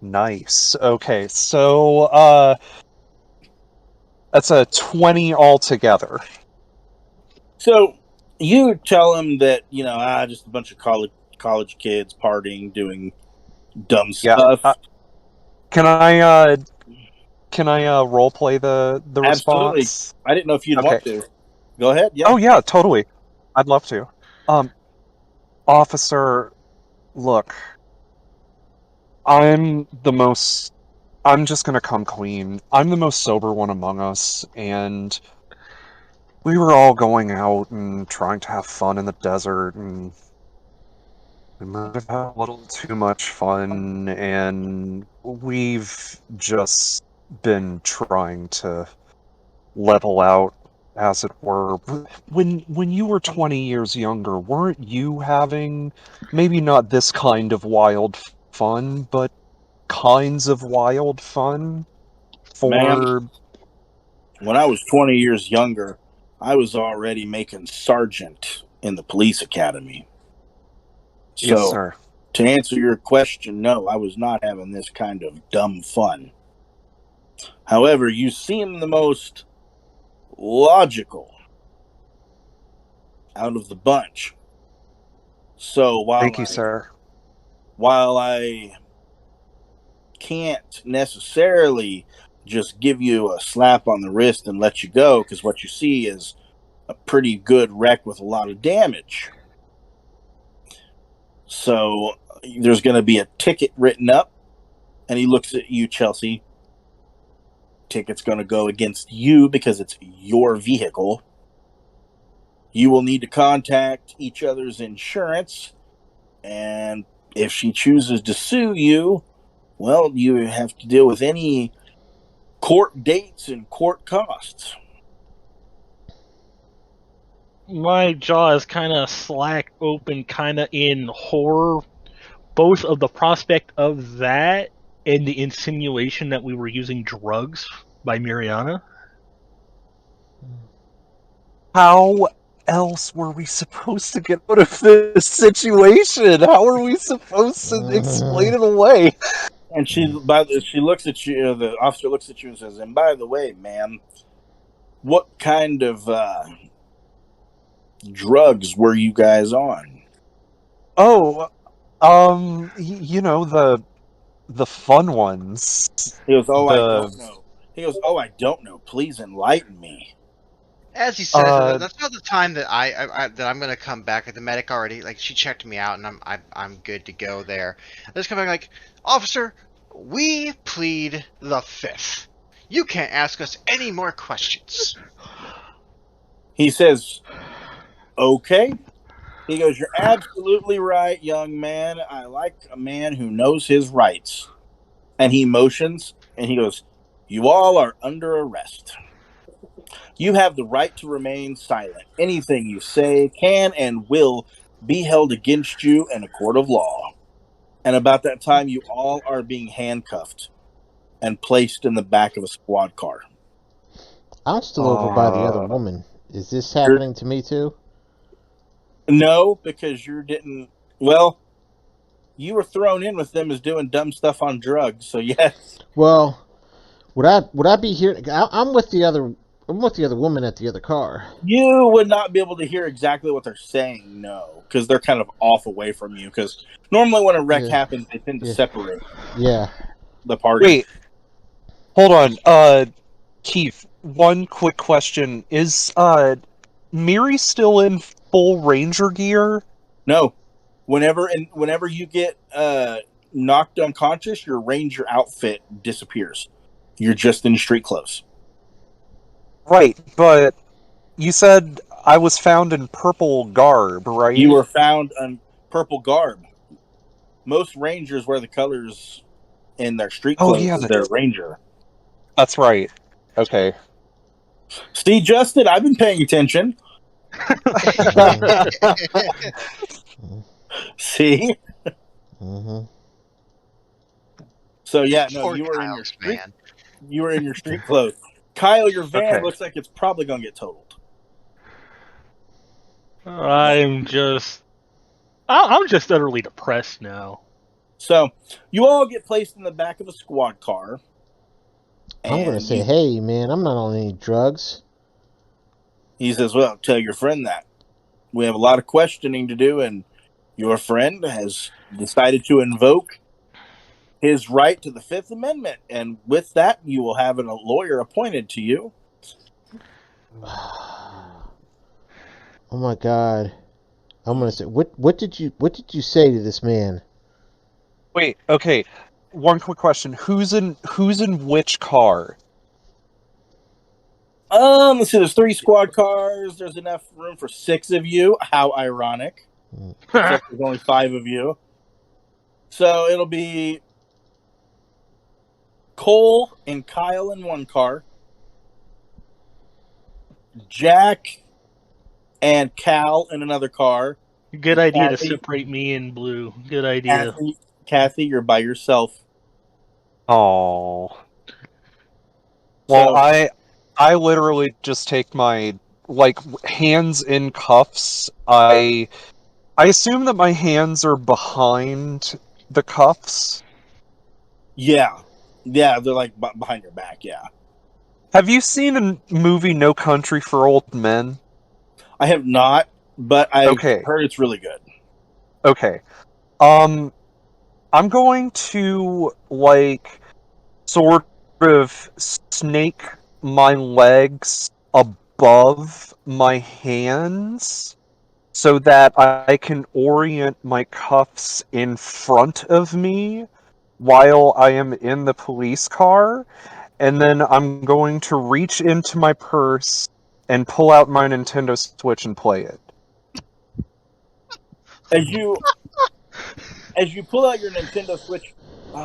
Nice. Okay, so that's a 20 altogether. So you tell him that, just a bunch of college kids partying, doing dumb stuff. Can I role play the Absolutely. response? I didn't know if you'd Okay. want to. Go ahead. Yeah. Oh yeah, totally. I'd love to. Officer, look, I'm just gonna come clean. I'm the most sober one among us, and we were all going out and trying to have fun in the desert, and we might have had a little too much fun, and we've just been trying to level out, as it were. When you were 20 years younger, weren't you having maybe not this kind of wild fun, but kinds of wild fun? Ma'am, when I was 20 years younger, I was already making sergeant in the police academy. Yes, So, sir. to answer your question, no, I was not having this kind of dumb fun. However, you seem the most logical out of the bunch. So Thank you, sir. While I can't necessarily just give you a slap on the wrist and let you go, because what you see is a pretty good wreck with a lot of damage. So there's going to be a ticket written up, and he looks at you, Chelsea. Ticket's going to go against you because it's your vehicle. You will need to contact each other's insurance, and if she chooses to sue you, well, you have to deal with any court dates and court costs. My jaw is kind of slack open, kind of in horror, both of the prospect of that and the insinuation that we were using drugs by Mariana. How else were we supposed to get out of this situation? How are we supposed to explain it away? And she looks at you. The officer looks at you and says, "And by the way, ma'am, what kind of drugs were you guys on?" Oh, the fun ones. He goes, "Oh, I don't know." He goes, "Oh, I don't know. Please enlighten me." As he says, that's not the time that that I'm gonna come back. Like the medic already, like she checked me out, and I'm good to go there. I just come back like, officer, we plead the fifth. You can't ask us any more questions. He says, "Okay." He goes, "You're absolutely right, young man. I like a man who knows his rights." And he motions, and he goes, "You all are under arrest. You have the right to remain silent. Anything you say can and will be held against you in a court of law." And about that time, you all are being handcuffed and placed in the back of a squad car. I'm still over by the other woman. Is this happening to me too? No, because you didn't. Well, you were thrown in with them as doing dumb stuff on drugs, so yes. Well, would I be here? I'm with the other I'm with the other woman at the other car. You would not be able to hear exactly what they're saying, no, because they're kind of off away from you. Because normally when a wreck happens, they tend to separate the party. Wait, hold on. Keith, one quick question. Is Miri still in full ranger gear? No. Whenever you get knocked unconscious, your ranger outfit disappears. You're just in street clothes. Right, but you said I was found in purple garb, right? You were found in purple garb. Most rangers wear the colors in their street clothes as their ranger. That's right. Okay. See, Justin, I've been paying attention. See? Mm-hmm. So yeah, no, you were in your street. You were in your street clothes. Kyle, your van looks like it's probably gonna get totaled. I'm just utterly depressed now. So you all get placed in the back of a squad car. I'm gonna say, hey man, I'm not on any drugs. He says, well, tell your friend that. We have a lot of questioning to do, and your friend has decided to invoke his right to the Fifth Amendment. And with that, you will have a lawyer appointed to you. Oh my God. I'm gonna say, what did you say to this man? Wait, okay. One quick question. Who's in which car? Let's see, there's 3 squad cars. There's enough room for 6 of you. How ironic. Except there's only 5 of you. So it'll be Cole and Kyle in one car. Jack and Cal in another car. Good idea to separate me and Blue. Good idea. Kathy, you're by yourself. Oh. Well, I literally just take my hands in cuffs. I assume that my hands are behind the cuffs. Yeah, they're like behind your back. Yeah. Have you seen a movie No Country for Old Men? I have not, but I've heard it's really good. Okay. I'm going to sort of snake my legs above my hands so that I can orient my cuffs in front of me while I am in the police car, and then I'm going to reach into my purse and pull out my Nintendo Switch and play it. As you pull out your Nintendo Switch,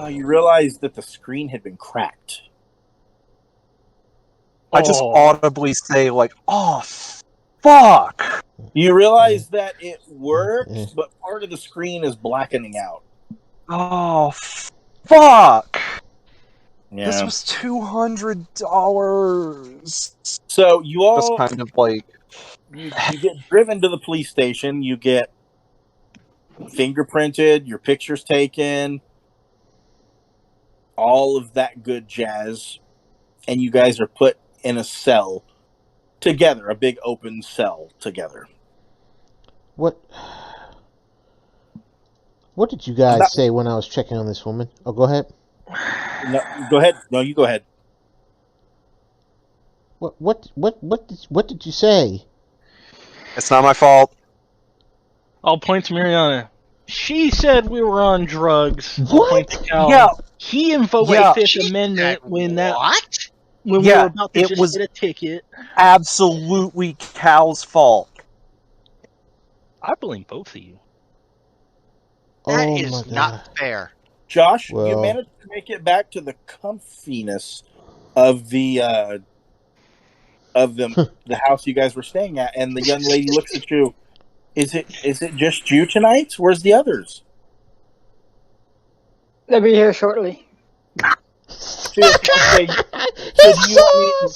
you realize that the screen had been cracked. I just audibly say, oh, fuck! You realize that it works, but part of the screen is blackening out. Oh, fuck! Yeah. This was $200. So you all just kind of you get driven to the police station. You get fingerprinted, your pictures taken, all of that good jazz, and you guys are put in a cell together, a big open cell together. What did you guys say when I was checking on this woman? Oh, go ahead. No, go ahead. No, you go ahead. What did you say? It's not my fault. I'll point to Mariana. She said we were on drugs. What? I'll point to Cal. Yeah. He invoked the Fifth Amendment when we were about to just get a ticket. Absolutely Cal's fault. I blame both of you. That is not fair. Josh, you managed to make it back to the comfiness of the house you guys were staying at, and the young lady looks at you. Is it just you tonight? Where's the others? They'll be here shortly. Okay, so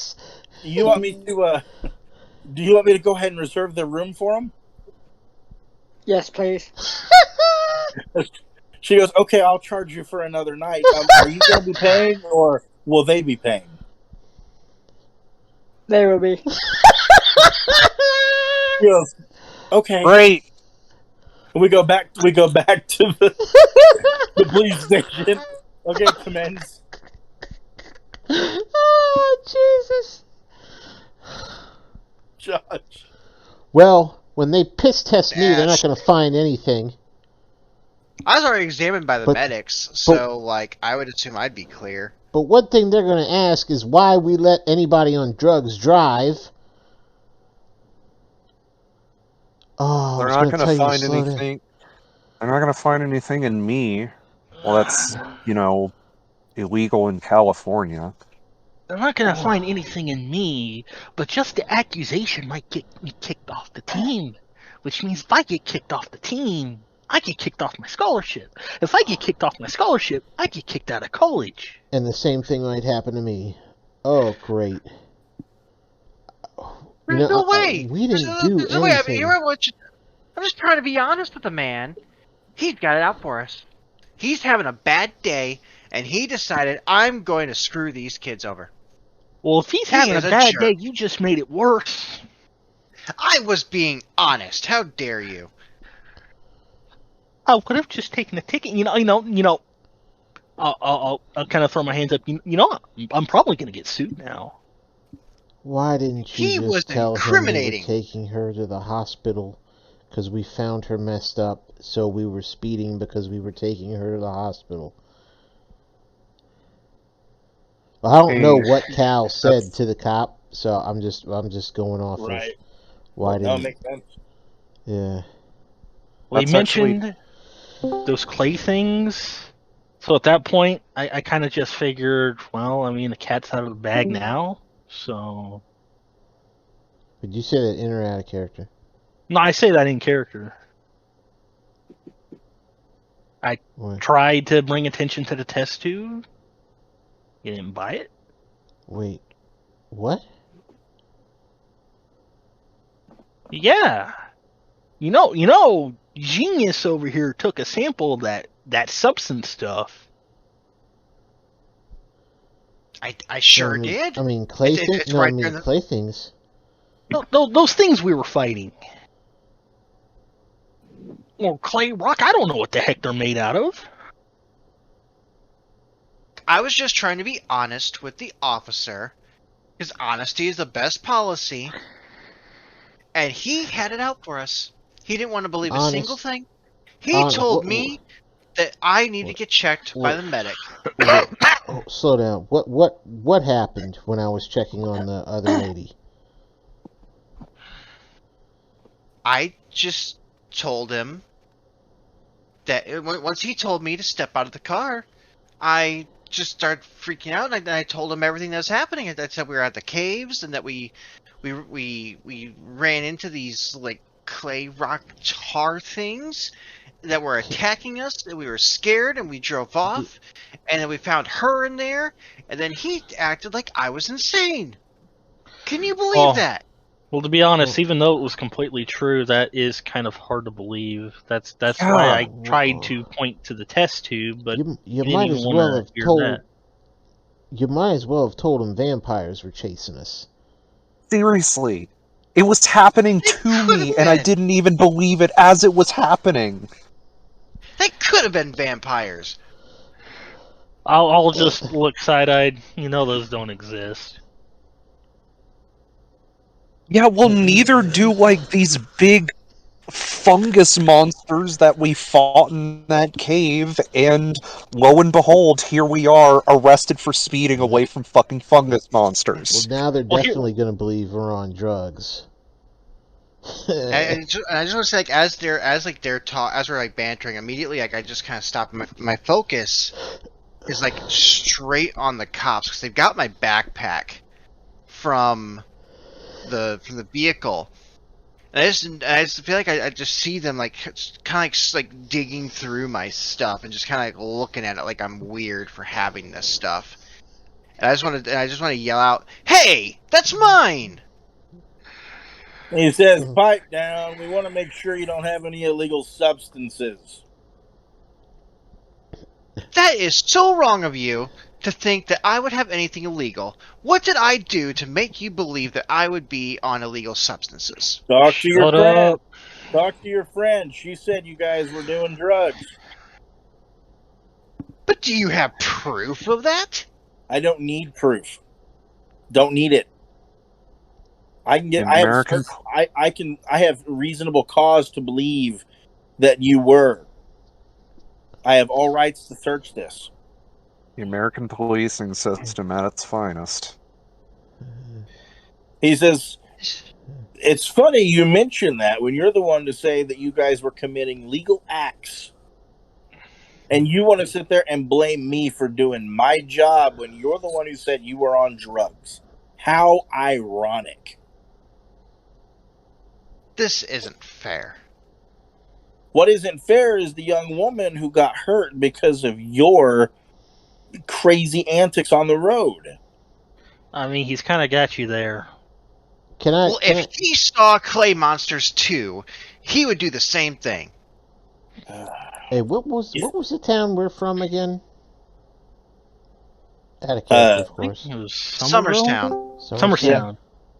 do you want me to go ahead and reserve the room for them? Yes, please. She goes, okay, I'll charge you for another night. Are you going to be paying, or will they be paying? They will be. Yes. Okay. Great. We go back to the police station. Okay, commence. Oh, Jesus. Josh. Well, when they piss test me, they're not Ash. going to find anything. I was already examined by the But- medics, so like I would assume I'd be clear. But one thing they're going to ask is why we let anybody on drugs drive. Oh, They're I was not going to going tell to you to find slow down. anything. They're not going to find anything in me. Well, that's, illegal in California. They're not going to find anything in me, but just the accusation might get me kicked off the team. Which means if I get kicked off the team, I get kicked off my scholarship. If I get kicked off my scholarship, I get kicked out of college. And the same thing might happen to me. Oh, great. There's no way. We didn't do There's no way. I anything. mean, I'm just trying to be honest with the man. He's got it out for us. He's having a bad day, and he decided I'm going to screw these kids over. Well, if he's having a is a bad jerk. day, you just made it worse. I was being honest. How dare you? I could have just taken a ticket. I'll kind of throw my hands up. I'm probably going to get sued now. Why didn't you He was just tell him we were incriminating. taking her to the hospital because we found her messed up, so we were speeding because we were taking her to the hospital? Well, I don't know what Cal said to the cop, so I'm just going off of why didn't. That makes sense. Yeah. Well, he That's mentioned those clay things. So at that point, I kind of just figured, well, I mean, the cat's out of the bag now. So. Did you say that in or out of character? No, I say that in character. I tried to bring attention to the test tube. You didn't buy it? Wait. What? Yeah. Genius over here took a sample of that substance stuff. I sure did. I mean, clay things? It's No, right I there mean, clay things. No, those things we were fighting. Or clay rock, I don't know what the heck they're made out of. I was just trying to be honest with the officer, because honesty is the best policy, and he had it out for us. He didn't want to believe a single thing. He told me that I need to get checked by the medic. Oh, slow down. What happened when I was checking on the other lady? I just told him that once he told me to step out of the car, I just started freaking out, and I told him everything that was happening. I said we were at the caves, and that we ran into these like clay rock tar things that were attacking us, and we were scared, and we drove off, and then we found her in there, and then he acted like I was insane. Can you believe that? Well, to be honest, even though it was completely true, that is kind of hard to believe. That's why I tried to point to the test tube, but you might as well have told. that. You might as well have told him vampires were chasing us. Seriously, it was happening to me, and I didn't even believe it as it was happening. They could have been vampires. I'll just look side-eyed. Those don't exist. Yeah, well, neither do, these big fungus monsters that we fought in that cave, and lo and behold, here we are, arrested for speeding away from fucking fungus monsters. Well, now they're definitely going to believe we're on drugs. I just want to say, as we're bantering, immediately, I just kind of stopped. My focus is straight on the cops, because they've got my backpack from the vehicle. And I just feel like I just see them kind of digging through my stuff and just kind of looking at it like I'm weird for having this stuff. And I just want to yell out, "Hey, that's mine!" He says, "Pipe down. We want to make sure you don't have any illegal substances." That is so wrong of you to think that I would have anything illegal? What did I do to make you believe that I would be on illegal substances? Talk to your Shut friend. up. Talk to your friend. She said you guys were doing drugs. But do you have proof of that? I don't need proof. Don't need it. I can get. American- I have reasonable cause to believe that you were. I have all rights to search this. The American policing system at its finest. He says, it's funny you mention that when you're the one to say that you guys were committing legal acts. And you want to sit there and blame me for doing my job when you're the one who said you were on drugs. How ironic. This isn't fair. What isn't fair is the young woman who got hurt because of your crazy antics on the road. I mean, he's kind of got you there. If he saw Clay Monsters 2, he would do the same thing. Hey, what was the town we're from again? Out of character, of course. It was Summerstown. Summerstown.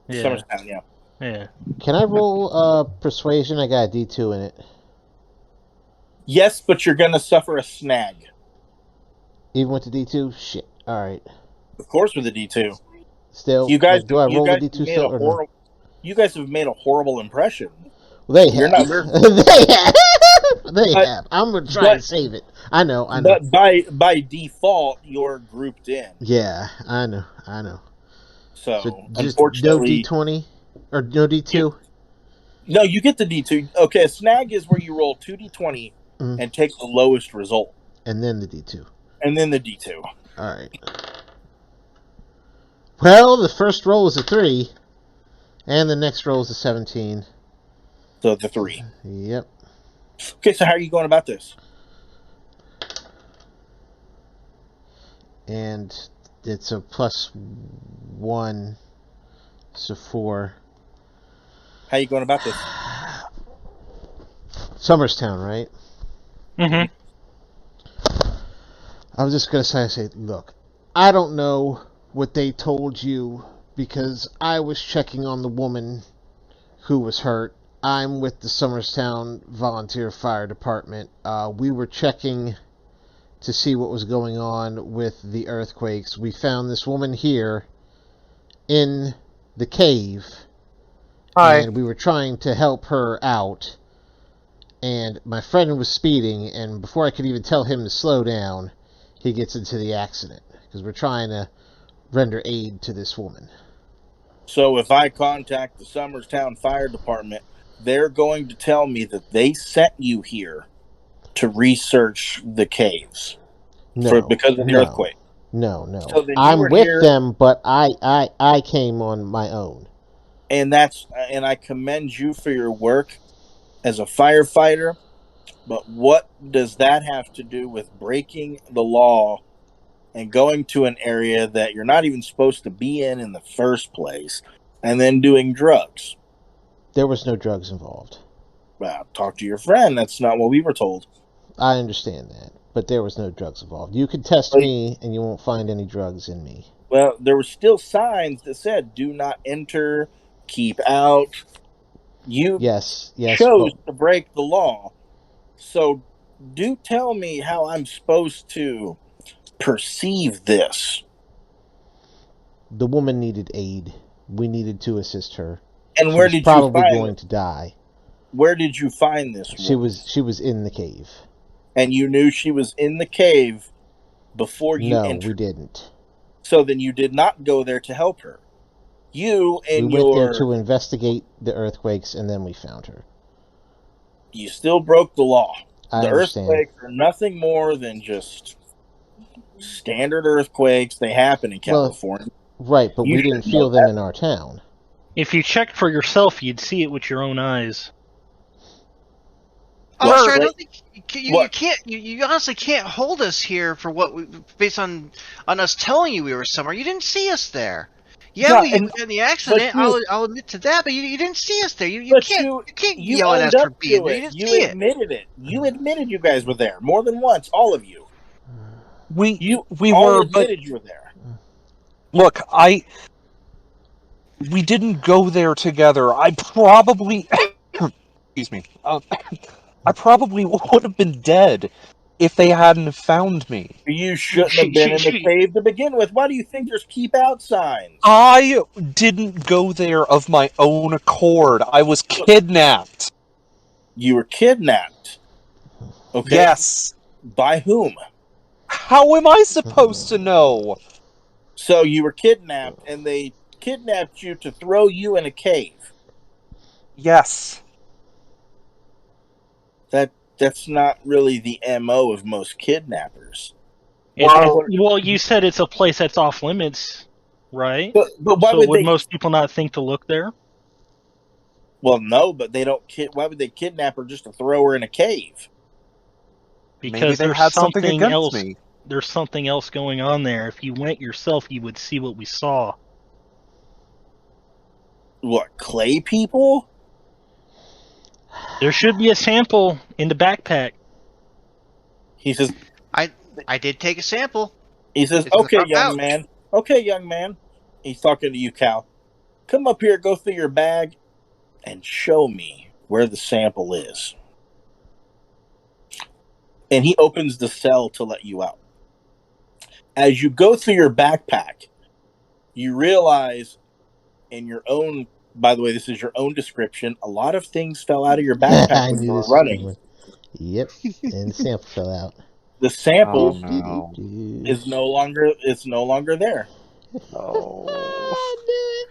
Yeah. Summerstown, yeah. Yeah. Can I roll Persuasion? I got a D2 in it. Yes, but you're going to suffer a snag. Even with the D2? Shit. All right. Of course with the D2. Still, you guys, do I roll the D2 still or no? You guys have made a horrible impression. They have. They have. They have. I'm going to try and save it. I know. But by default, you're grouped in. Yeah, I know. So just unfortunately, no D20 or no D2. No, you get the D2. Okay, a snag is where you roll 2D20 and take the lowest result, and then the D2. And then the D2. All right. Well, the first roll is a 3, and the next roll is a 17. So the 3. Yep. Okay, so how are you going about this? And it's a +1, so 4. How are you going about this? Summerstown, right? Mm-hmm. I was just going to say, look, I don't know what they told you because I was checking on the woman who was hurt. I'm with the Summerstown Volunteer Fire Department. We were checking to see what was going on with the earthquakes. We found this woman here in the cave. Hi. And we were trying to help her out. And my friend was speeding, and before I could even tell him to slow down, he gets into the accident. Because we're trying to render aid to this woman. So if I contact the Summerstown Fire Department, they're going to tell me that they sent you here to research the caves because of the earthquake. No. So I'm with them, but I came on my own. And I commend you for your work as a firefighter. But what does that have to do with breaking the law and going to an area that you're not even supposed to be in the first place, and then doing drugs? There was no drugs involved. Well, talk to your friend. That's not what we were told. I understand that, but there was no drugs involved. You can test me, and you won't find any drugs in me. Well, there were still signs that said, do not enter, keep out. You chose to break the law. So do tell me how I'm supposed to perceive this. The woman needed aid. We needed to assist her. And where did you find her? Probably going to die. Where did you find this woman? She was in the cave. And you knew she was in the cave before you entered? No, we didn't. So then you did not go there to help her. We went there to investigate the earthquakes, and then we found her. You still broke the law. The earthquakes are nothing more than just standard earthquakes. They happen in California. Right, but we didn't feel them in our town. If you checked for yourself, you'd see it with your own eyes. Officer, I don't think you honestly can't hold us here for based on us telling you we were somewhere. You didn't see us there. Yeah, we had the accident. I'll admit to that, but you didn't see us there. You can't yell at us for being there. You didn't see it. You admitted it. You admitted you guys were there more than once, all of you. We all were, but admitted you were there. look, we didn't go there together. I probably, excuse me, I probably would have been dead if they hadn't found me. You shouldn't have been in the cave to begin with. Why do you think there's keep out signs? I didn't go there of my own accord. I was kidnapped. You were kidnapped. Okay. Yes. By whom? How am I supposed to know? So you were kidnapped, and they kidnapped you to throw you in a cave. Yes. That's not really the MO of most kidnappers. Well, you said it's a place that's off limits, right? But why would most people not think to look there? Well, no, but they don't. Why would they kidnap her just to throw her in a cave? Because maybe they had something against else. me. There's something else going on there. If you went yourself, you would see what we saw. What, clay people? There should be a sample in the backpack. He says, I did take a sample. He says, okay, young man. Okay, young man. He's talking to you, Cal. Come up here, go through your bag, and show me where the sample is. And he opens the cell to let you out. As you go through your backpack, you realize in your own, by the way, this is your own description, a lot of things fell out of your backpack when you were running. Yep, and the sample fell out. The sample is no longer there.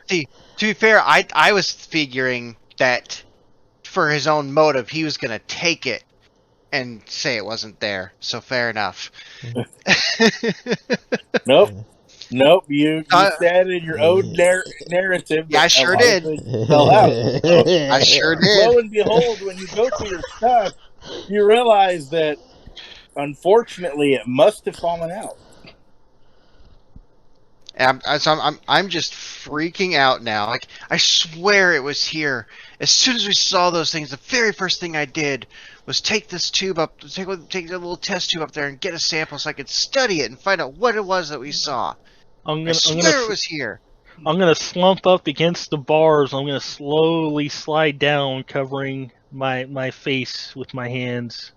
See, to be fair, I was figuring that for his own motive, he was gonna take it and say it wasn't there. So fair enough. Nope. You said in your own narrative. Yeah, I sure did. Fell out. I sure did. Lo and behold, when you go through your stuff, you realize that unfortunately it must have fallen out. And I'm just freaking out now. Like, I swear it was here. As soon as we saw those things, the very first thing I did was take this tube up, take a little test tube up there and get a sample so I could study it and find out what it was that we saw. I swear it was here. I'm gonna slump up against the bars. I'm gonna slowly slide down, covering my face with my hands.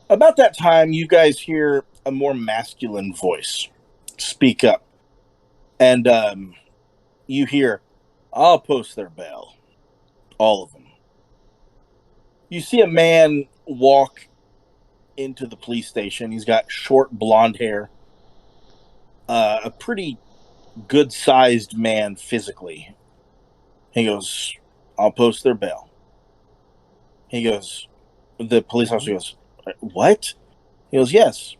About that time, you guys hear a more masculine voice speak up. And you hear, I'll post their bail. All of them. You see a man walk into the police station. He's got short blonde hair. A pretty good-sized man physically. He goes, I'll post their bail. He goes, the police officer goes, what? He goes, yes,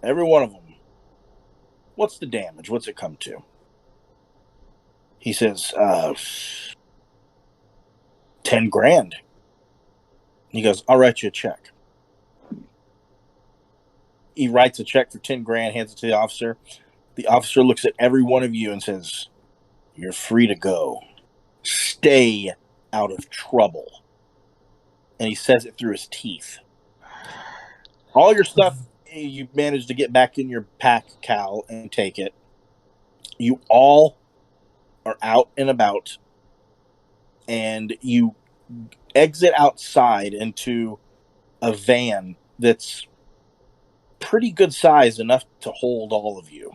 every one of them. What's the damage? What's it come to? He says, 10 grand. He goes, I'll write you a check. He writes a check for 10 grand, hands it to the officer. The officer looks at every one of you and says, you're free to go. Stay out of trouble. And he says it through his teeth. All your stuff, you managed to get back in your pack, Cal, and take it. You all are out and about, and you exit outside into a van that's pretty good size, enough to hold all of you.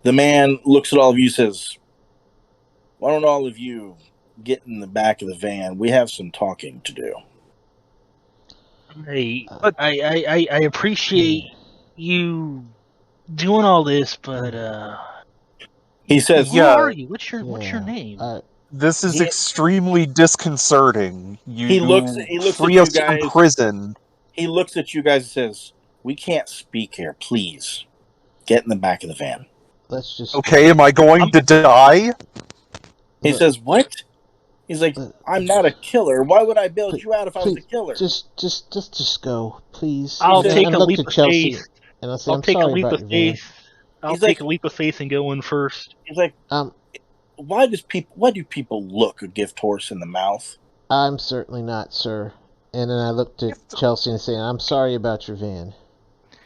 The man looks at all of you and says, why don't all of you get in the back of the van? We have some talking to do. I appreciate you doing all this, but he says, who are you? What's your name? This is extremely disconcerting. He looks free at us you guys from prison. He looks at you guys and says, we can't speak here. Please get in the back of the van. Let's just. Okay, am I going to die? He says, what? He's like, I'm not a killer. Why would I bail you out if I was a killer? Just go, please. I'll take a leap of faith. And I'll say, I'm sorry about your van. I'll take a leap of faith and go in first. He's like, why do people look a gift horse in the mouth? I'm certainly not, sir. And then I looked at Chelsea and say, I'm sorry about your van.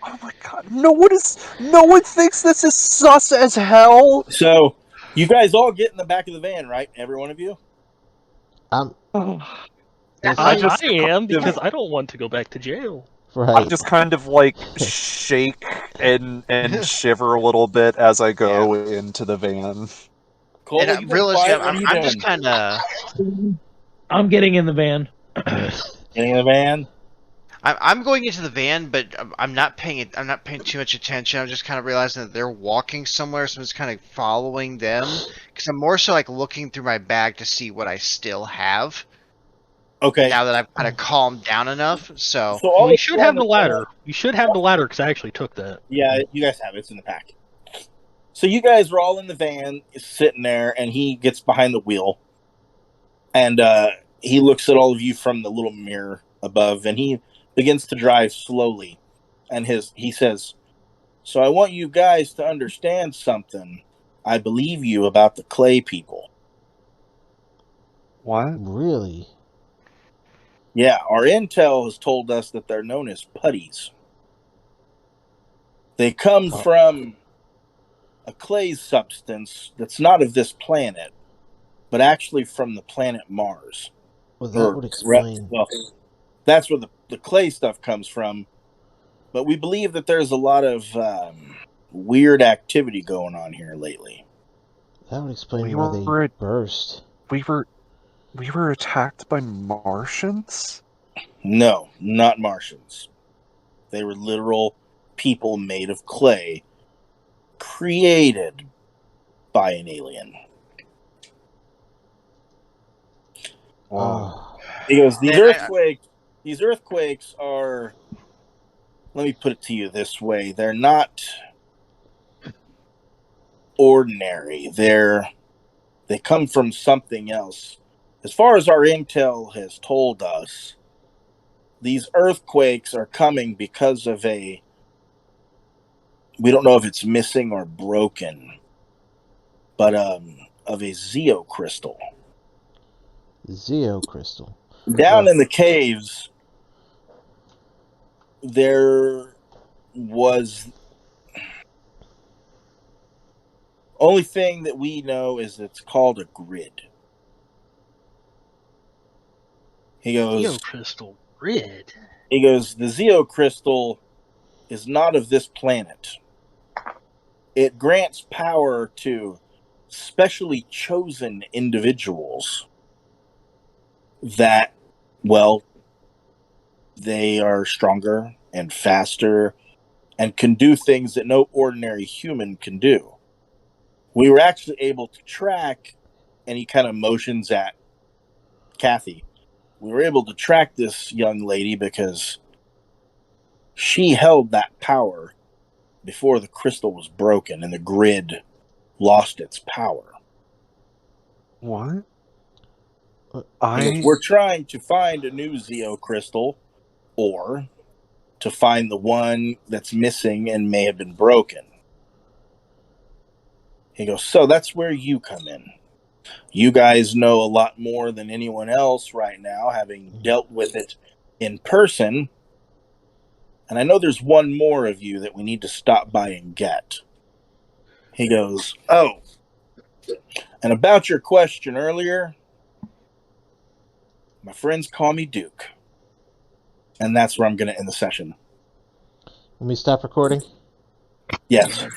Oh my god! No one thinks this is sus as hell. So you guys all get in the back of the van, right? Every one of you. I'm. I am, because I don't want to go back to jail. Right. I just kind of like shake and shiver a little bit as I go into the van. Cole, And you've been realistically, quiet. What are you I'm doing? just kind of. I'm getting in the van. Getting in the van. I'm going into the van, but I'm not paying too much attention. I'm just kind of realizing that they're walking somewhere, so I'm just kind of following them because I'm more so like looking through my bag to see what I still have. Okay. Now that I've kind of calmed down enough, so all We of should you have on the ladder. We should have the ladder because I actually took that. Yeah, you guys have it. It's in the pack. So you guys are all in the van, sitting there, and he gets behind the wheel, and he looks at all of you from the little mirror above, and he begins to drive slowly. And he says, "So I want you guys to understand something. I believe you about the clay people." What? Really? Yeah, our intel has told us that they're known as putties. They come from a clay substance that's not of this planet, but actually from the planet Mars. Well, that would explain. Well, that's where the clay stuff comes from. But we believe that there's a lot of weird activity going on here lately. That would explain We why they were burst. we were attacked by Martians? No, not Martians. They were literal people made of clay, created by an alien. Wow. He goes, these And earthquakes are, let me put it to you this way, they're not ordinary. They come from something else. As far as our intel has told us, these earthquakes are coming because of we don't know if it's missing or broken, but of a Zeo crystal. Zeo crystal. Down in the caves, there was, only thing that we know is it's called a grid. He goes, Zeo crystal grid. He goes, the Zeo crystal is not of this planet. It grants power to specially chosen individuals that, well, they are stronger and faster and can do things that no ordinary human can do. We were actually able to track, and he kind of motions at Kathy. We were able to track this young lady because she held that power before the crystal was broken and the grid lost its power. What? We're trying to find a new Zeo crystal, or to find the one that's missing and may have been broken. He goes, so that's where you come in. You guys know a lot more than anyone else right now, having dealt with it in person. And I know there's one more of you that we need to stop by and get. He goes, oh, and about your question earlier, my friends call me Duke. And that's where I'm going to end the session. Let me stop recording. Yes.